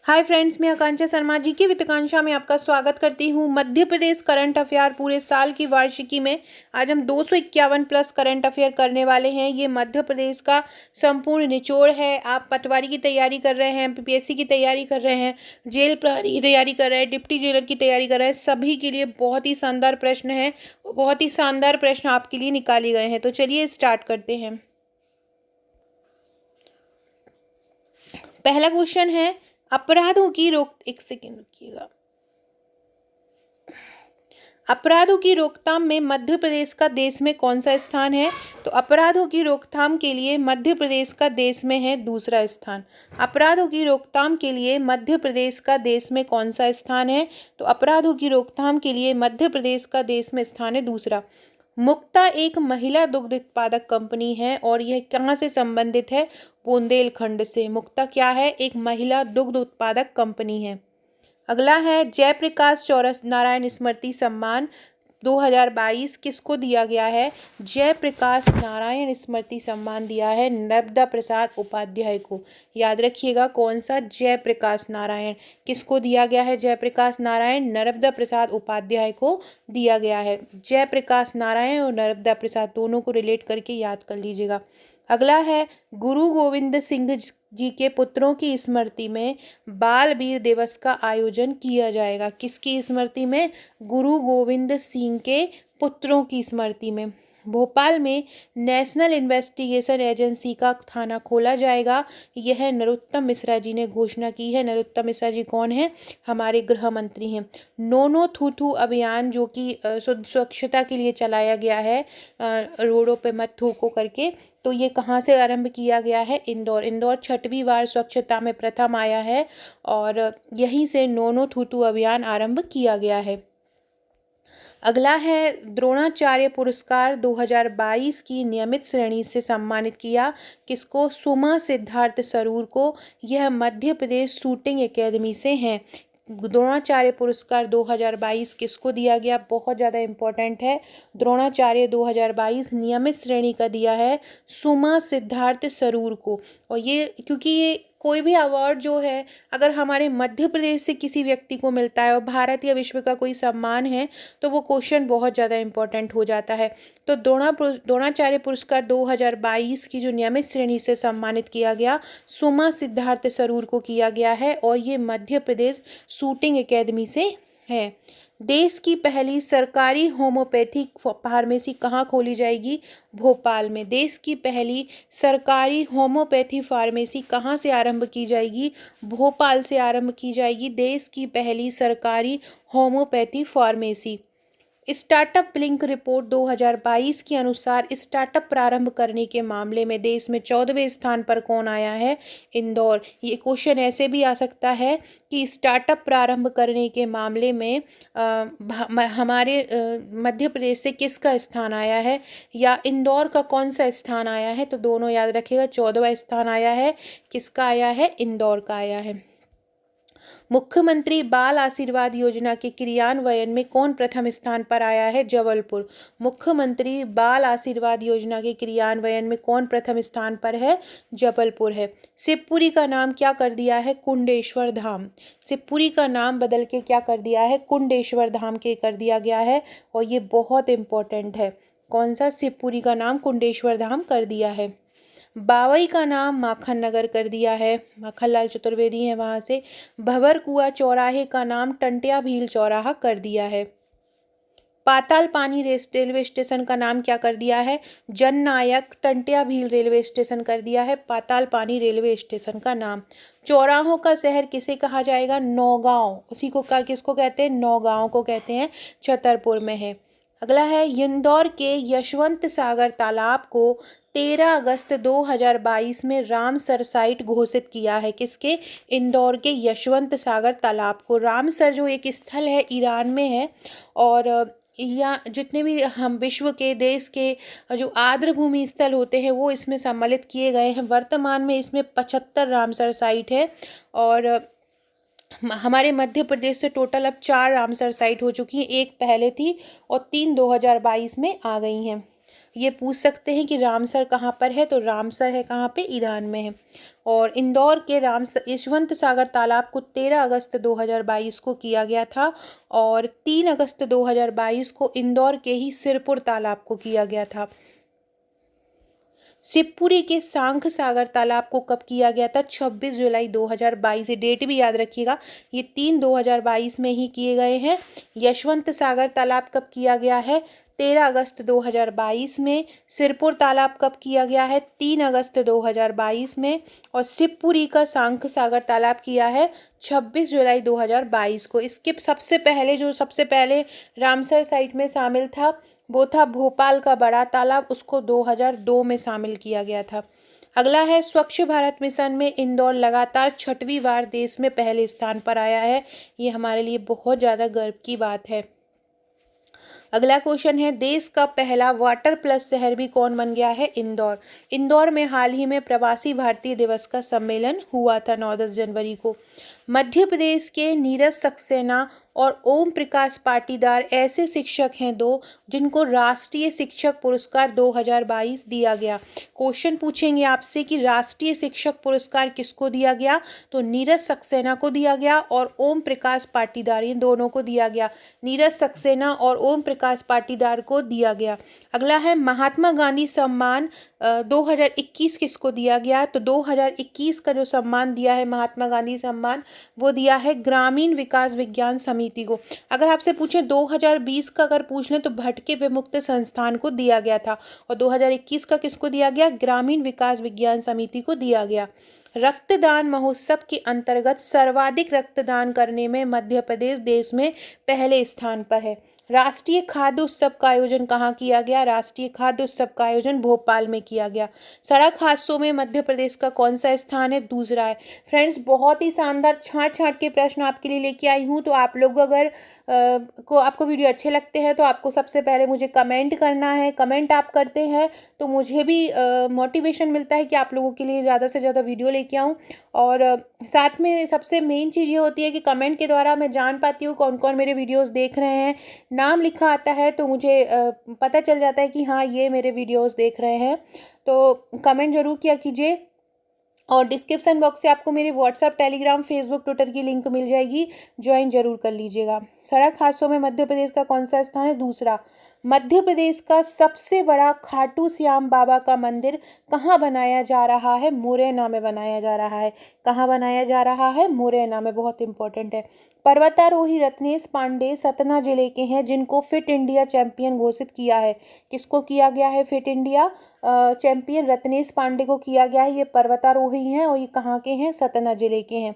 Hi friends, मैं आकांक्षा शर्मा जी की वित्तकांक्षा में आपका स्वागत करती हूँ। मध्य प्रदेश करंट अफेयर पूरे साल की वार्षिकी में आज हम 251 प्लस करंट अफेयर करने वाले हैं। ये मध्य प्रदेश का संपूर्ण निचोड़ है। आप पटवारी की तैयारी कर रहे हैं, पीपीएससी की तैयारी कर रहे हैं, जेल प्रहरी की तैयारी कर रहे हैं, डिप्टी जेलर की तैयारी कर रहे हैं, सभी के लिए बहुत ही शानदार प्रश्न है। बहुत ही शानदार प्रश्न आपके लिए निकाले गए हैं। तो चलिए स्टार्ट करते हैं। पहला क्वेश्चन है, अपराधों की रोक एक सेकेंड रुकिएगा। अपराधों की रोकथाम में मध्य प्रदेश का देश में कौन सा स्थान है? तो अपराधों की रोकथाम के लिए मध्य प्रदेश का देश में है दूसरा स्थान। अपराधों की रोकथाम के लिए मध्य प्रदेश का देश में कौन सा स्थान है? तो अपराधों की रोकथाम के लिए मध्य प्रदेश का देश में स्थान है दूसरा। मुक्ता एक महिला दुग्ध उत्पादक कंपनी है और यह कहाँ से संबंधित है? बुंदेलखंड से। मुक्ता क्या है? एक महिला दुग्ध उत्पादक कंपनी है। अगला है, जयप्रकाश चौरस नारायण स्मृति सम्मान 2022 किसको दिया गया है? जयप्रकाश नारायण स्मृति सम्मान दिया है नर्मदा प्रसाद उपाध्याय को। याद रखिएगा कौन सा? जयप्रकाश नारायण। किसको दिया गया है? जयप्रकाश नारायण नर्मदा प्रसाद उपाध्याय को दिया गया है। जयप्रकाश नारायण और नर्मदा प्रसाद दोनों को रिलेट करके याद कर लीजिएगा। अगला है, गुरु गोविंद सिंह जी के पुत्रों की स्मृति में बाल वीर दिवस का आयोजन किया जाएगा। किसकी स्मृति में? गुरु गोविंद सिंह के पुत्रों की स्मृति में। भोपाल में नेशनल इन्वेस्टिगेशन एजेंसी का थाना खोला जाएगा। यह नरोत्तम मिश्रा जी ने घोषणा की है। नरोत्तम मिश्रा जी कौन है? हमारे गृह मंत्री हैं। नो नो थू थू अभियान जो कि स्वच्छता के लिए चलाया गया है, रोडों पे मत थूको करके, तो ये कहाँ से आरंभ किया गया है? इंदौर। इंदौर छठवीं बार स्वच्छता में प्रथम आया है और यहीं से नो नो थू थू अभियान आरंभ किया गया है। अगला है, द्रोणाचार्य पुरस्कार 2022 की नियमित श्रेणी से सम्मानित किया किसको? सुमा सिद्धार्थ सरूर को। यह मध्य प्रदेश शूटिंग एकेडमी से हैं। द्रोणाचार्य पुरस्कार 2022 किसको दिया गया? बहुत ज़्यादा इम्पोर्टेंट है। द्रोणाचार्य 2022 नियमित श्रेणी का दिया है सुमा सिद्धार्थ सरूर को। और ये क्योंकि ये कोई भी अवार्ड जो है, अगर हमारे मध्य प्रदेश से किसी व्यक्ति को मिलता है और भारत या विश्व का कोई सम्मान है, तो वो क्वेश्चन बहुत ज़्यादा इम्पोर्टेंट हो जाता है। तो द्रोणाचार्य पुरस्कार 2022 की जो नियमित श्रेणी से सम्मानित किया गया, सुमा सिद्धार्थ सरूर को किया गया है और ये मध्य प्रदेश शूटिंग एकेडमी से है। देश की पहली सरकारी होम्योपैथिक फार्मेसी कहाँ खोली जाएगी? भोपाल में। देश की पहली सरकारी होम्योपैथी फार्मेसी कहाँ से आरंभ की जाएगी? भोपाल से आरंभ की जाएगी देश की पहली सरकारी homeopathy pharmacy. Startup link report 2022 के अनुसार स्टार्टअप प्रारंभ करने के मामले में देश में 14वें स्थान पर कौन आया है? इंदौर। ये क्वेश्चन ऐसे भी आ सकता है कि स्टार्टअप प्रारंभ करने के मामले में हमारे मध्य प्रदेश से किसका स्थान आया है या इंदौर का कौन सा स्थान आया है? तो दोनों याद रखिएगा, 14वां स्थान आया है। किसका आया है? इंदौर का आया है। मुख्यमंत्री बाल आशीर्वाद योजना के क्रियान्वयन में कौन प्रथम स्थान पर आया है? जबलपुर। मुख्यमंत्री बाल आशीर्वाद योजना के क्रियान्वयन में कौन प्रथम स्थान पर है? जबलपुर है। शिवपुरी का नाम क्या कर दिया है? कुंडेश्वर धाम। शिवपुरी का नाम बदल के क्या कर दिया है? कुंडेश्वर धाम के कर दिया गया है और ये बहुत इंपॉर्टेंट है। कौन सा? शिवपुरी का नाम कुंडेश्वर धाम कर दिया है। बावई का नाम माखन नगर कर दिया है, माखनलाल चतुर्वेदी हैं वहाँ से। भंवरकुआ चौराहे का नाम टंटिया भील चौराहा कर दिया है। पाताल पानी रेलवे स्टेशन का नाम क्या कर दिया है? जननायक टंटिया भील रेलवे स्टेशन कर दिया है पाताल पानी रेलवे स्टेशन का नाम। चौराहों का शहर किसे कहा जाएगा? नौगांव। उसी को किसको कहते हैं? नौगांव को कहते हैं, छतरपुर में है। अगला है, इंदौर के यशवंत सागर तालाब को 13 अगस्त 2022 में रामसर साइट घोषित किया है। किसके? इंदौर के यशवंत सागर तालाब को। रामसर जो एक स्थल है ईरान में है और या जितने भी हम विश्व के देश के जो आर्द्र भूमि स्थल होते हैं वो इसमें सम्मिलित किए गए हैं। वर्तमान में इसमें 75 रामसर साइट है और हमारे मध्य प्रदेश से टोटल अब 4 रामसर साइट हो चुकी हैं। एक पहले थी और 3 2022 में आ गई हैं। ये पूछ सकते हैं कि रामसर कहाँ पर है, तो रामसर है कहाँ पे, ईरान में है। और इंदौर के यशवंत सागर तालाब को 13 अगस्त 2022 को किया गया था और 3 अगस्त 2022 को इंदौर के ही सिरपुर तालाब को किया गया था। शिवपुरी के सांख सागर तालाब को कब किया गया था, 26 जुलाई 2022। ये डेट भी याद रखिएगा, ये 3/2022 में ही किए गए हैं। यशवंत सागर तालाब कब किया गया है, 13 अगस्त 2022 में। सिरपुर तालाब कब किया गया है, 3 अगस्त 2022 में। और शिवपुरी का सांख सागर तालाब किया है 26 जुलाई 2022 को। इसके सबसे पहले रामसर साइट में शामिल था वो था भोपाल का बड़ा तालाब, उसको 2002 में शामिल किया गया था। अगला है स्वच्छ भारत मिशन में इंदौर लगातार 6वीं बार देश में पहले स्थान पर आया है। ये हमारे लिए बहुत ज़्यादा गर्व की बात है। अगला क्वेश्चन है, देश का पहला वाटर प्लस शहर भी कौन बन गया है, इंदौर। इंदौर में हाल ही में प्रवासी भारतीय दिवस का सम्मेलन हुआ था 9-10 जनवरी को। मध्य प्रदेश के नीरज सक्सेना और ओम प्रकाश पाटीदार ऐसे शिक्षक हैं दो जिनको राष्ट्रीय शिक्षक पुरस्कार 2022 दिया गया। क्वेश्चन पूछेंगे आपसे कि राष्ट्रीय शिक्षक पुरस्कार किसको दिया गया, तो नीरज सक्सेना को दिया गया और ओम प्रकाश पाटीदार, इन दोनों को दिया गया। नीरज सक्सेना और ओम प्रकाश पाटीदार को दिया गया। अगला है महात्मा गांधी सम्मान 2021 किसको दिया गया, तो 2021 का जो सम्मान दिया है महात्मा गांधी सम्मान, वो दिया है ग्रामीण विकास विज्ञान समिति को। अगर आपसे पूछें 2020 का अगर पूछ लें तो भटके विमुक्त संस्थान को दिया गया था और 2021 का किसको दिया गया, ग्रामीण विकास विज्ञान समिति को दिया गया। रक्तदान महोत्सव के अंतर्गत सर्वाधिक रक्तदान करने में मध्य प्रदेश देश में पहले स्थान पर है। राष्ट्रीय खाद्य उत्सव का आयोजन कहाँ किया गया, राष्ट्रीय खाद्य उत्सव का आयोजन भोपाल में किया गया। सड़क हादसों में मध्य प्रदेश का कौन सा स्थान है, दूसरा है। फ्रेंड्स, बहुत ही शानदार छांट छांट के प्रश्न आपके लिए लेके आई हूँ। तो आप लोग अगर आपको वीडियो अच्छे लगते हैं तो आपको सबसे पहले मुझे कमेंट करना है। कमेंट आप करते हैं तो मुझे भी मोटिवेशन मिलता है कि आप लोगों के लिए ज़्यादा से ज़्यादा वीडियो लेके आऊँ। और साथ में सबसे मेन चीज़ ये होती है कि कमेंट के द्वारा मैं जान पाती हूँ कौन कौन मेरे वीडियोस देख रहे हैं। नाम लिखा आता है तो मुझे पता चल जाता है कि हाँ, ये मेरे वीडियोस देख रहे हैं। तो कमेंट ज़रूर किया कीजिए और डिस्क्रिप्शन बॉक्स से आपको मेरे व्हाट्सएप, टेलीग्राम, फेसबुक, ट्विटर की लिंक मिल जाएगी, ज्वाइन जरूर कर लीजिएगा। सड़क हादसों में मध्य प्रदेश का कौन सा स्थान है, दूसरा। मध्य प्रदेश का सबसे बड़ा खाटू श्याम बाबा का मंदिर कहाँ बनाया जा रहा है, मुरैना में बनाया जा रहा है। कहाँ बनाया जा रहा है, मुरैना में, बहुत इंपॉर्टेंट है। पर्वतारोही रत्नेश पांडे सतना जिले के हैं जिनको फिट इंडिया चैंपियन घोषित किया है। किसको किया गया है fit India champion, Ratnesh Pandey को किया गया है। ये पर्वतारोही हैं और ये कहाँ के हैं, सतना जिले के हैं।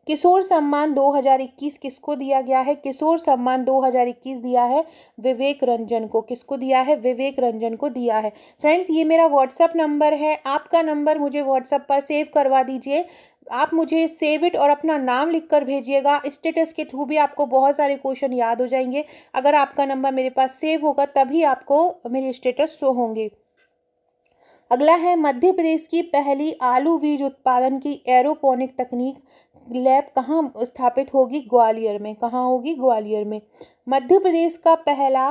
किशोर सम्मान 2021 किसको दिया गया है, किशोर सम्मान 2021 दिया है विवेक रंजन को। किसको दिया है, विवेक रंजन को दिया है। फ्रेंड्स, ये मेरा व्हाट्सअप नंबर है, आपका नंबर मुझे व्हाट्सअप पर सेव करवा दीजिए। आप मुझे सेव इट और अपना नाम लिखकर भेजिएगा। स्टेटस के थ्रू भी आपको बहुत सारे क्वेश्चन याद हो जाएंगे। अगर आपका नंबर मेरे पास सेव होगा तभी आपको मेरे स्टेटस शो होंगे। अगला है, मध्य प्रदेश की पहली आलू बीज उत्पादन की एरोपोनिक तकनीक लैब कहाँ स्थापित होगी, ग्वालियर में। कहाँ होगी, ग्वालियर में। मध्य प्रदेश का पहला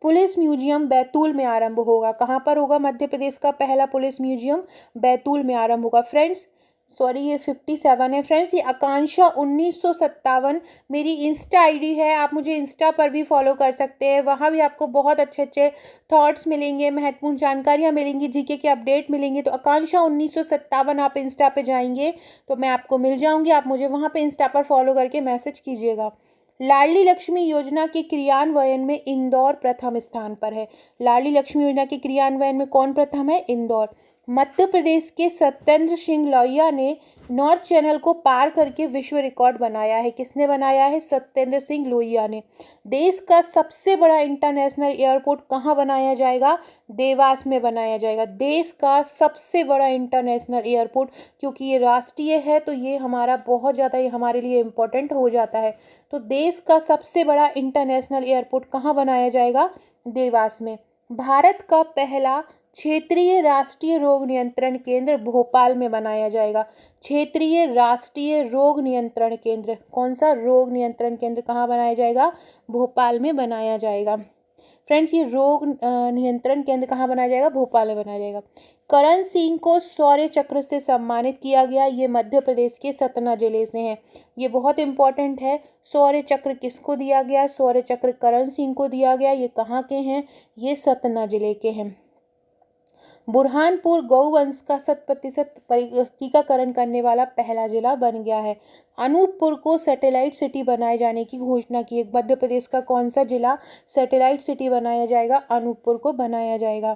पुलिस म्यूजियम बैतूल में आरंभ होगा। कहाँ पर होगा, मध्य प्रदेश का पहला पुलिस म्यूजियम बैतूल में आरंभ होगा। फ्रेंड्स, सॉरी, ये 57 है। फ्रेंड्स, ये आकांक्षा 1957 मेरी इंस्टा आईडी है। आप मुझे इंस्टा पर भी फॉलो कर सकते हैं। वहाँ भी आपको बहुत अच्छे अच्छे थॉट्स मिलेंगे, महत्वपूर्ण जानकारियाँ मिलेंगी, जीके के अपडेट मिलेंगे। तो आकांक्षा 1957 आप इंस्टा पे जाएंगे तो मैं आपको मिल जाऊँगी। आप मुझे वहाँ पे इंस्टा पर फॉलो करके मैसेज कीजिएगा। लाडली लक्ष्मी योजना के क्रियान्वयन में इंदौर प्रथम स्थान पर है। लाडली लक्ष्मी योजना के क्रियान्वयन में कौन प्रथम है, इंदौर। मध्य प्रदेश के सत्येंद्र सिंह लोहिया ने नॉर्थ चैनल को पार करके विश्व रिकॉर्ड बनाया है। किसने बनाया है, सत्येंद्र सिंह लोहिया ने। देश का सबसे बड़ा इंटरनेशनल एयरपोर्ट कहाँ बनाया जाएगा, देवास में बनाया जाएगा। देश का सबसे बड़ा इंटरनेशनल एयरपोर्ट, क्योंकि ये राष्ट्रीय है तो ये हमारा बहुत ज़्यादा ये हमारे लिए इम्पोर्टेंट हो जाता है। तो देश का सबसे बड़ा इंटरनेशनल एयरपोर्ट कहाँ बनाया जाएगा, देवास में। भारत का पहला क्षेत्रीय राष्ट्रीय रोग नियंत्रण केंद्र भोपाल में बनाया जाएगा। क्षेत्रीय राष्ट्रीय रोग नियंत्रण केंद्र, कौन सा, रोग नियंत्रण केंद्र कहाँ बनाया जाएगा, भोपाल में बनाया जाएगा। फ्रेंड्स ये रोग नियंत्रण केंद्र कहाँ बनाया जाएगा? भोपाल में बनाया जाएगा। करण सिंह को शौर्य चक्र से सम्मानित किया गया, ये मध्य प्रदेश के सतना जिले से हैं। ये बहुत इंपॉर्टेंट है। शौर्य चक्र किसको दिया गया? शौर्य चक्र करण सिंह को दिया गया। ये कहाँ के हैं? ये सतना जिले के हैं। बुरहानपुर गौवंश का 100% टीकाकरण करने वाला पहला जिला बन गया है। अनूपपुर को सैटेलाइट सिटी बनाए जाने की घोषणा की। मध्य प्रदेश का कौन सा जिला सैटेलाइट सिटी बनाया जाएगा? अनूपपुर को बनाया जाएगा।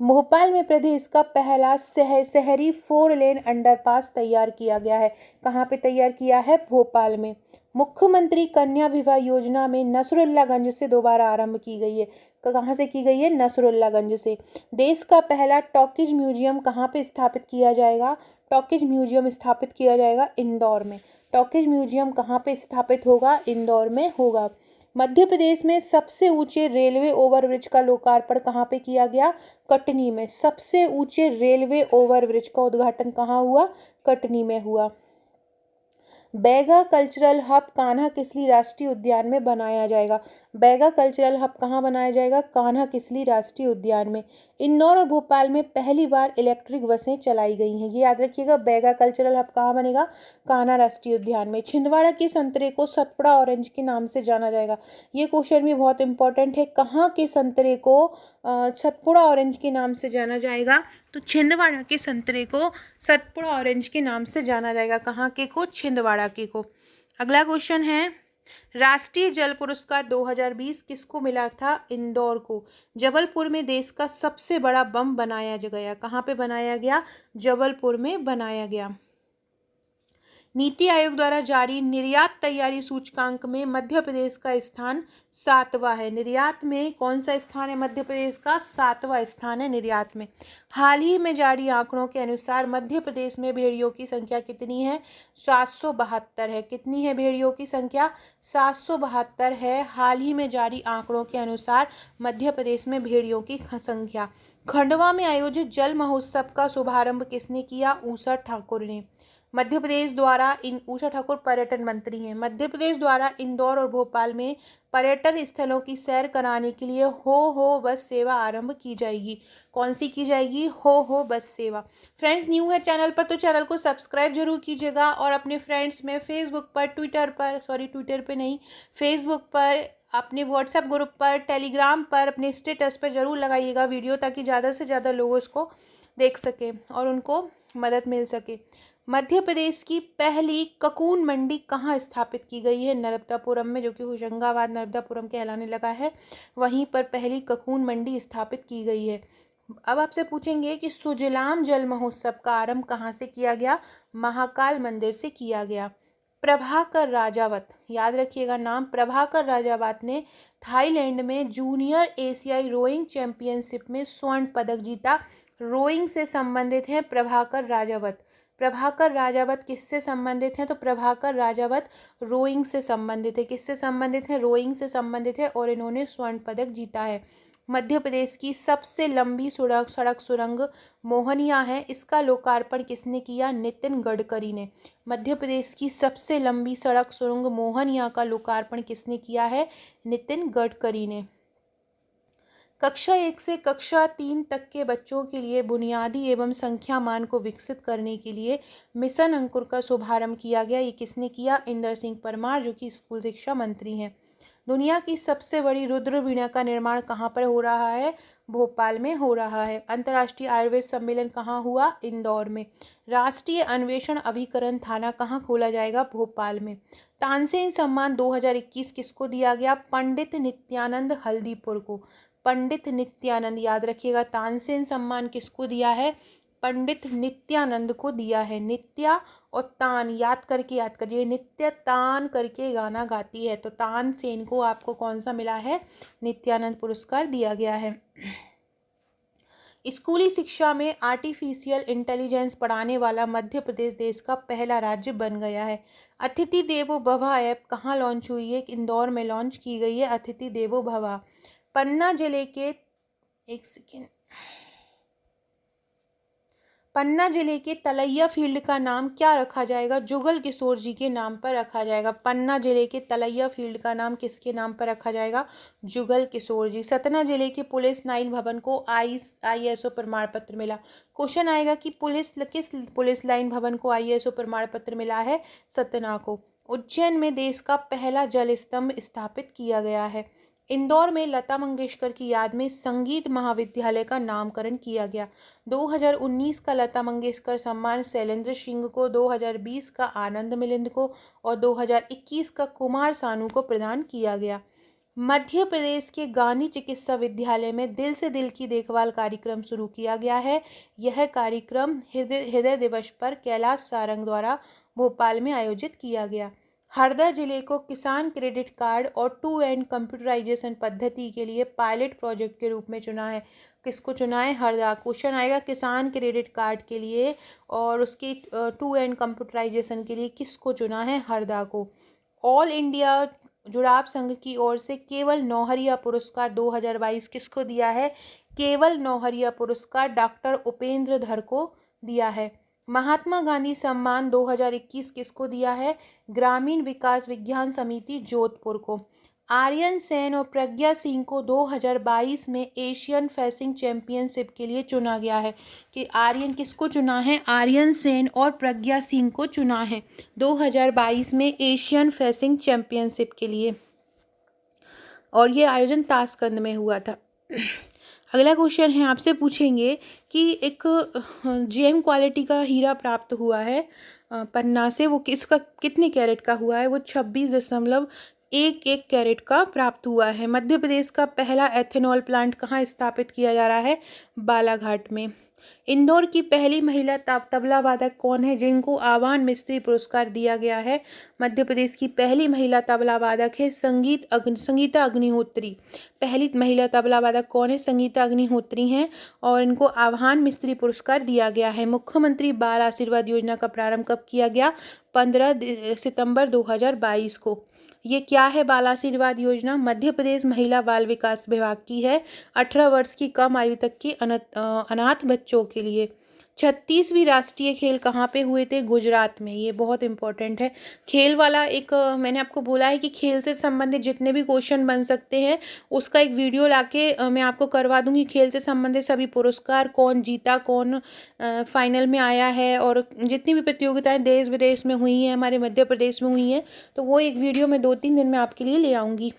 भोपाल में प्रदेश का पहला शहरी 4 लेन अंडरपास तैयार किया गया है। कहाँ पे तैयार किया है? भोपाल में। मुख्यमंत्री कन्या विवाह योजना में नसरुल्लागंज से दोबारा आरंभ की गई है। कहाँ से की गई है? नसरुल्लागंज से। देश का पहला टॉकीज म्यूजियम कहाँ पे स्थापित किया जाएगा? टॉकीज म्यूजियम स्थापित किया जाएगा इंदौर में। टॉकीज म्यूजियम कहाँ पे स्थापित होगा? इंदौर में होगा। मध्य प्रदेश में सबसे ऊंचे रेलवे ओवरब्रिज का लोकार्पण कहाँ पे किया गया? कटनी में। सबसे ऊंचे रेलवे ओवरब्रिज का उद्घाटन कहाँ हुआ? कटनी में हुआ। बैगा कल्चरल हब कान्हा किसली राष्ट्रीय उद्यान में बनाया जाएगा। बैगा कल्चरल हब कहाँ बनाया जाएगा? कान्हा किसली राष्ट्रीय उद्यान में। इंदौर और भोपाल में पहली बार इलेक्ट्रिक बसें चलाई गई हैं। ये याद रखिएगा, बैगा कल्चरल हब कहाँ बनेगा? कान्हा राष्ट्रीय उद्यान में। छिंदवाड़ा के संतरे को सतपुड़ा ऑरेंज के नाम से जाना जाएगा। ये क्वेश्चन भी बहुत इंपॉर्टेंट है। कहाँ के संतरे को सतपुड़ा ऑरेंज के नाम से जाना जाएगा? तो छिंदवाड़ा के संतरे को सतपुड़ा ऑरेंज के नाम से जाना जाएगा। कहाँ के को? छिंदवाड़ा के को। अगला क्वेश्चन है, राष्ट्रीय जल पुरस्कार 2020 किसको मिला था? इंदौर को। जबलपुर में देश का सबसे बड़ा बम बनाया गया। कहाँ पे बनाया गया? जबलपुर में बनाया गया। नीति आयोग द्वारा जारी निर्यात तैयारी सूचकांक में मध्य प्रदेश का स्थान 7वां है। निर्यात में कौन सा स्थान है? मध्य प्रदेश का 7वां स्थान है निर्यात में। हाल ही में जारी आंकड़ों के अनुसार मध्य प्रदेश में भेड़ियों की संख्या कितनी है? 772 है। कितनी है भेड़ियों की संख्या? 772 है। हाल ही में जारी आंकड़ों के अनुसार मध्य प्रदेश में भेड़ियों की संख्या। खंडवा में आयोजित जल महोत्सव का शुभारंभ किसने किया? ऊषा ठाकुर ने। मध्य प्रदेश द्वारा ऊषा ठाकुर पर्यटन मंत्री हैं। मध्य प्रदेश द्वारा इंदौर और भोपाल में पर्यटन स्थलों की सैर कराने के लिए हो बस सेवा आरंभ की जाएगी। कौन सी की जाएगी? हो बस सेवा। फ्रेंड्स न्यू है चैनल पर तो चैनल को सब्सक्राइब जरूर कीजिएगा और अपने फ्रेंड्स में फेसबुक पर फेसबुक पर, अपने व्हाट्सएप ग्रुप पर, टेलीग्राम पर, अपने स्टेटस पर जरूर लगाइएगा वीडियो, ताकि ज़्यादा से ज़्यादा लोग इसको देख सकें और उनको मदद मिल सके। मध्य प्रदेश की पहली ककून मंडी कहाँ स्थापित की गई है? नर्मदापुरम में, जो कि होशंगाबाद नर्मदापुरम कहलाने लगा है, वहीं पर पहली ककून मंडी स्थापित की गई है। अब आपसे पूछेंगे कि सुजलाम जल महोत्सव का आरंभ कहाँ से किया गया? महाकाल मंदिर से किया गया। प्रभाकर राजावत, याद रखिएगा नाम, प्रभाकर राजावत ने थाईलैंड में जूनियर एशियाई रोइंग चैंपियनशिप में स्वर्ण पदक जीता। रोइंग से संबंधित हैं प्रभाकर राजावत। प्रभाकर राजावत किससे संबंधित हैं? तो प्रभाकर राजावत रोइंग से संबंधित है। किससे संबंधित है? रोइंग से संबंधित है और इन्होंने स्वर्ण पदक जीता है। मध्य प्रदेश की सबसे लंबी सड़क सुरंग मोहनिया है। इसका लोकार्पण किसने किया? नितिन गडकरी ने। मध्य प्रदेश की सबसे लंबी सड़क सुरंग मोहनिया का लोकार्पण किसने किया है? नितिन गडकरी ने। कक्षा 1 से कक्षा 3 तक के बच्चों के लिए बुनियादी एवं संख्या मान को विकसित करने के लिए मिशन अंकुर का शुभारंभ किया गया। ये किसने किया? इंदर सिंह परमार, जो कि स्कूल शिक्षा मंत्री हैं। दुनिया की सबसे बड़ी रुद्र वीणा का निर्माण कहाँ पर हो रहा है? भोपाल में हो रहा है। अंतर्राष्ट्रीय आयुर्वेद सम्मेलन कहाँ हुआ? इंदौर में। राष्ट्रीय अन्वेषण अभिकरण थाना कहाँ खोला जाएगा? भोपाल में। तानसेन सम्मान 2021 किसको दिया गया? पंडित नित्यानंद हल्दीपुर को। पंडित नित्यानंद, याद रखिएगा, तानसेन सम्मान किसको दिया है? पंडित नित्यानंद को दिया है। नित्या और तान याद करिए, नित्य तान करके गाना गाती है, तो तानसेन को आपको कौन सा मिला है? नित्यानंद पुरस्कार दिया गया है। स्कूली शिक्षा में आर्टिफिशियल इंटेलिजेंस पढ़ाने वाला मध्य प्रदेश देश का पहला राज्य बन गया है। अतिथि देवो भव ऐप कहाँ लॉन्च हुई है? इंदौर में लॉन्च की गई है अतिथि देवो भव। पन्ना जिले के पन्ना जिले के तलैया फील्ड का नाम क्या रखा जाएगा? जुगल किशोर जी के नाम पर रखा जाएगा। पन्ना जिले के तलैया फील्ड का नाम किसके नाम पर रखा जाएगा? जुगल किशोर जी। सतना जिले के पुलिस नाइल भवन को ISO प्रमाण पत्र मिला। क्वेश्चन आएगा कि किस पुलिस लाइन भवन को ISO प्रमाण पत्र मिला है? सतना को। उज्जैन में देश का पहला जल स्तंभ स्थापित किया गया है। इंदौर में लता मंगेशकर की याद में संगीत महाविद्यालय का नामकरण किया गया। 2019 का लता मंगेशकर सम्मान शैलेंद्र सिंह को, 2020 का आनंद मिलिंद को और 2021 का कुमार सानू को प्रदान किया गया। मध्य प्रदेश के गांधी चिकित्सा विद्यालय में दिल से दिल की देखभाल कार्यक्रम शुरू किया गया है। यह कार्यक्रम हृदय दिवस पर कैलाश सारंग द्वारा भोपाल में आयोजित किया गया। हरदा जिले को किसान क्रेडिट कार्ड और 2N कंप्यूटराइजेशन पद्धति के लिए पायलट प्रोजेक्ट के रूप में चुना है। किसको चुना है? हरदा। क्वेश्चन आएगा किसान क्रेडिट कार्ड के लिए और उसकी 2N कंप्यूटराइजेशन के लिए किसको चुना है? हरदा को। ऑल इंडिया जुड़ाव संघ की ओर से केवल नौहरिया पुरस्कार 2022 किसको दिया है? केवल नौहरिया पुरस्कार डॉक्टर उपेंद्र धर को दिया है। महात्मा गांधी सम्मान 2021 किसको दिया है? ग्रामीण विकास विज्ञान समिति जोधपुर को। आर्यन सेन और प्रज्ञा सिंह को 2022 में एशियन फेंसिंग चैंपियनशिप के लिए चुना गया है। कि आर्यन किसको चुना है? आर्यन सेन और प्रज्ञा सिंह को चुना है 2022 में एशियन फेंसिंग चैंपियनशिप के लिए, और ये आयोजन ताशकंद में हुआ था। अगला क्वेश्चन है, आपसे पूछेंगे कि एक जेम क्वालिटी का हीरा प्राप्त हुआ है पन्ना से, वो किसका कितने कैरेट का हुआ है? वो 26.11 कैरेट का प्राप्त हुआ है। मध्य प्रदेश का पहला एथेनॉल प्लांट कहाँ स्थापित किया जा रहा है? बालाघाट में। इंदौर की पहली महिला तबला वादक कौन है जिनको आह्वान मिस्त्री पुरस्कार दिया गया है? मध्य प्रदेश की पहली महिला तबला वादक है संगीता अग्निहोत्री। पहली महिला तबला वादक कौन है? संगीता अग्निहोत्री हैं और इनको आह्वान मिस्त्री पुरस्कार दिया गया है। मुख्यमंत्री बाल आशीर्वाद योजना का प्रारंभ कब किया गया? 15 सितंबर 2022 को। ये क्या है बाल आशीर्वाद योजना? मध्य प्रदेश महिला बाल विकास विभाग की है। 18 वर्ष की कम आयु तक के अनाथ बच्चों के लिए। 36वीं राष्ट्रीय खेल कहाँ पे हुए थे? गुजरात में। ये बहुत इंपॉर्टेंट है। खेल वाला एक मैंने आपको बोला है कि खेल से संबंधित जितने भी क्वेश्चन बन सकते हैं उसका एक वीडियो लाके मैं आपको करवा दूंगी। खेल से संबंधित सभी पुरस्कार, कौन जीता, कौन फाइनल में आया है, और जितनी भी प्रतियोगिताएं देश विदेश में हुई हैं, हमारे मध्य प्रदेश में हुई हैं, तो वो एक वीडियो मैं 2-3 दिन में आपके लिए ले आऊँगी।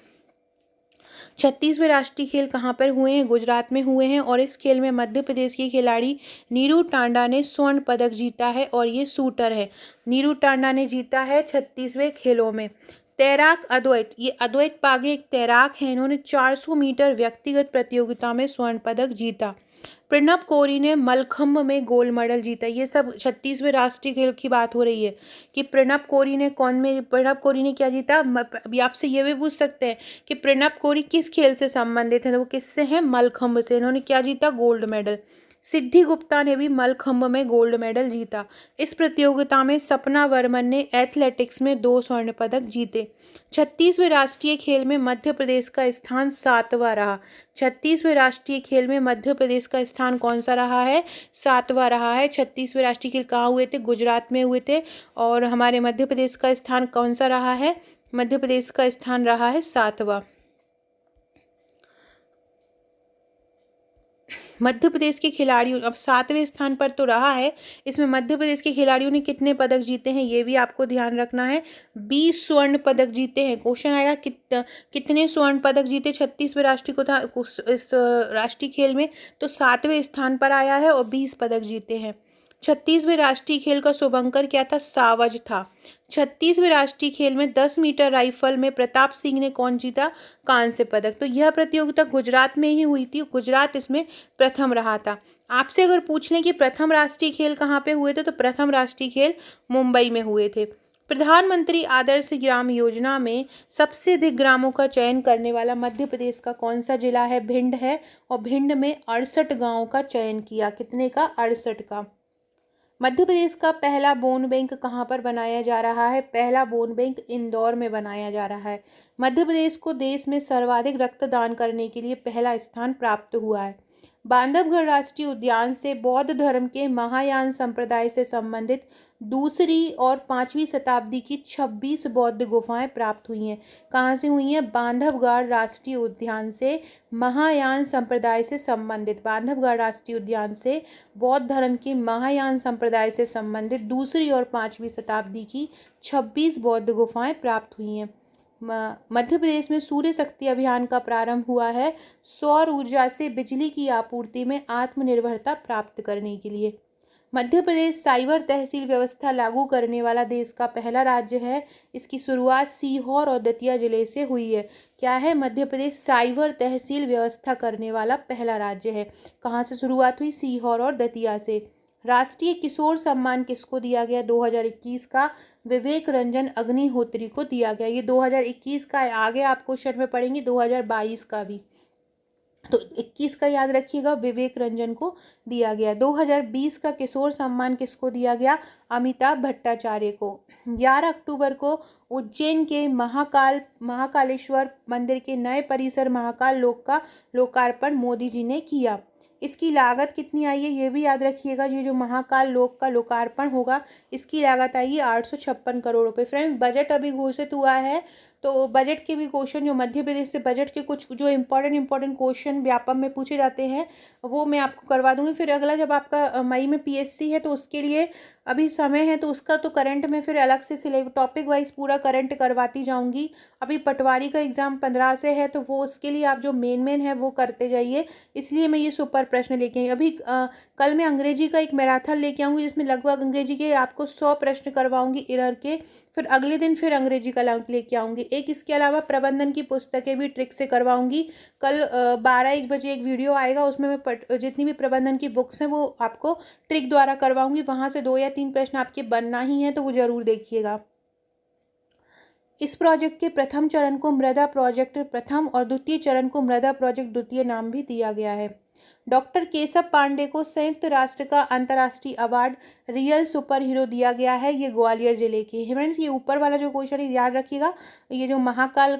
36वें राष्ट्रीय खेल कहाँ पर हुए हैं? गुजरात में हुए हैं, और इस खेल में मध्य प्रदेश की खिलाड़ी नीरू टांडा ने स्वर्ण पदक जीता है, और ये शूटर है। नीरू टांडा ने जीता है 36वें खेलों में। तैराक अद्वैत, ये अद्वैत पागे एक तैराक हैं, इन्होंने 400 मीटर व्यक्तिगत प्रतियोगिता में स्वर्ण पदक जीता। प्रणब कोरी ने मलखंभ में गोल्ड मेडल जीता। ये सब 36वें राष्ट्रीय खेल की बात हो रही है कि प्रणब कोरी ने क्या जीता। अभी आपसे ये भी पूछ सकते हैं कि प्रणब कोरी किस खेल से संबंधित है, तो वो किससे हैं? मलखंभ से। इन्होंने क्या जीता? Gold medal. सिद्धि गुप्ता ने भी मलखंभ में गोल्ड मेडल जीता। इस प्रतियोगिता में सपना वर्मन ने एथलेटिक्स में 2 स्वर्ण पदक जीते। 36वें राष्ट्रीय खेल में मध्य प्रदेश का स्थान 7वां रहा। 36वें राष्ट्रीय खेल में मध्य प्रदेश का स्थान कौन सा रहा है? 7वां रहा है। 36वें राष्ट्रीय खेल कहाँ हुए थे? गुजरात में हुए थे। और हमारे मध्य प्रदेश का स्थान कौन सा रहा है? मध्य प्रदेश का स्थान रहा है 7वां। मध्य प्रदेश के खिलाड़ियों अब 7वें स्थान पर तो रहा है, इसमें मध्य प्रदेश के खिलाड़ियों ने कितने पदक जीते हैं ये भी आपको ध्यान रखना है। 20 स्वर्ण पदक जीते हैं। क्वेश्चन आएगा कितने स्वर्ण पदक जीते 36वें इस राष्ट्रीय खेल में, तो 7वें स्थान पर आया है और 20 पदक जीते हैं। 36वें राष्ट्रीय खेल का शुभंकर क्या था? सावज था। 36वें राष्ट्रीय खेल में 10 मीटर राइफल में प्रताप सिंह ने कौन जीता? कांस्य पदक। तो यह प्रतियोगिता गुजरात में ही हुई थी, गुजरात इसमें प्रथम रहा था। आपसे अगर पूछ लें कि प्रथम राष्ट्रीय खेल कहाँ पे हुए थे, तो प्रथम राष्ट्रीय खेल मुंबई में हुए थे। प्रधानमंत्री आदर्श ग्राम योजना में सबसे अधिक ग्रामों का चयन करने वाला मध्य प्रदेश का कौन सा जिला है? भिंड है, और भिंड में 68 गाँव का चयन किया। कितने का? 68 का। मध्य प्रदेश का पहला बोन बैंक कहाँ पर बनाया जा रहा है? पहला बोन बैंक इंदौर में बनाया जा रहा है। मध्य प्रदेश को देश में सर्वाधिक रक्तदान करने के लिए पहला स्थान प्राप्त हुआ है। बांधवगढ़ राष्ट्रीय उद्यान से बौद्ध धर्म के महायान संप्रदाय से संबंधित दूसरी और 5वीं शताब्दी की 26 बौद्ध गुफाएं प्राप्त हुई हैं। कहाँ से हुई हैं? बांधवगढ़ राष्ट्रीय उद्यान से महायान संप्रदाय से संबंधित, बांधवगढ़ राष्ट्रीय उद्यान से बौद्ध धर्म के महायान संप्रदाय से संबंधित दूसरी और 5वीं शताब्दी की 26 बौद्ध गुफाएं प्राप्त हुई हैं। मध्य प्रदेश में सूर्य शक्ति अभियान का प्रारंभ हुआ है सौर ऊर्जा से बिजली की आपूर्ति में आत्मनिर्भरता प्राप्त करने के लिए। मध्य प्रदेश साइबर तहसील व्यवस्था लागू करने वाला देश का पहला राज्य है। इसकी शुरुआत सीहोर और दतिया जिले से हुई है। क्या है? मध्य प्रदेश साइबर तहसील व्यवस्था करने वाला पहला राज्य है। कहाँ से शुरुआत हुई? सीहोर और दतिया से। राष्ट्रीय किशोर सम्मान किसको दिया गया? 2021 का विवेक रंजन अग्निहोत्री को दिया गया। ये 2021 का है, आगे आप क्वेश्चन में पढ़ेंगे 2022 का भी, तो 21 का याद रखिएगा, विवेक रंजन को दिया गया। 2020 का किशोर सम्मान किसको दिया गया? अमिताभ भट्टाचार्य को। 11 अक्टूबर को उज्जैन के महाकालेश्वर मंदिर के नए परिसर महाकाल लोक का लोकार्पण मोदी जी ने किया। इसकी लागत कितनी आई है ये भी याद रखिएगा। ये जो महाकाल लोक का लोकार्पण होगा इसकी लागत आएगी 856 करोड़ रुपए। फ्रेंड्स, बजट अभी घोषित हुआ है, तो बजट के भी क्वेश्चन जो मध्य प्रदेश से बजट के कुछ जो इंपॉर्टेंट क्वेश्चन व्यापम में पूछे जाते हैं वो मैं आपको करवा दूंगी। फिर अगला जब आपका मई में पीएससी है तो उसके लिए अभी समय है, तो उसका तो करंट में फिर अलग से टॉपिक वाइज पूरा करंट करवाती जाऊंगी। अभी पटवारी का एग्जाम 15 से है, तो वो उसके लिए आप जो मेन है वो करते जाइए, इसलिए मैं ये सुपर प्रश्न लेके आई। अभी कल मैं अंग्रेजी का एक मैराथन लेके आऊंगी जिसमें लगभग अंग्रेजी के आपको 100 प्रश्न करवाऊंगी इरर के। फिर अगले दिन फिर अंग्रेजी का लेके आऊंगी एक। इसके अलावा प्रबंधन की पुस्तकें भी ट्रिक से करवाऊंगी। कल 12-1 बजे एक वीडियो आएगा, उसमें मैं जितनी भी प्रबंधन की बुक्स हैं वो आपको ट्रिक द्वारा करवाऊंगी। वहां से 2 या 3 प्रश्न आपके बनना ही है, तो वो जरूर देखिएगा। इस प्रोजेक्ट के प्रथम चरण को मृदा प्रोजेक्ट प्रथम और द्वितीय चरण को मृदा प्रोजेक्ट द्वितीय नाम भी दिया गया है। डॉक्टर केशव पांडे को संयुक्त राष्ट्र का अंतर्राष्ट्रीय अवार्ड रियल सुपर हीरो दिया गया है। ये ग्वालियर जिले के हैं। फ्रेंड्स, ये ऊपर वाला जो क्वेश्चन है याद रखिएगा। ये जो महाकाल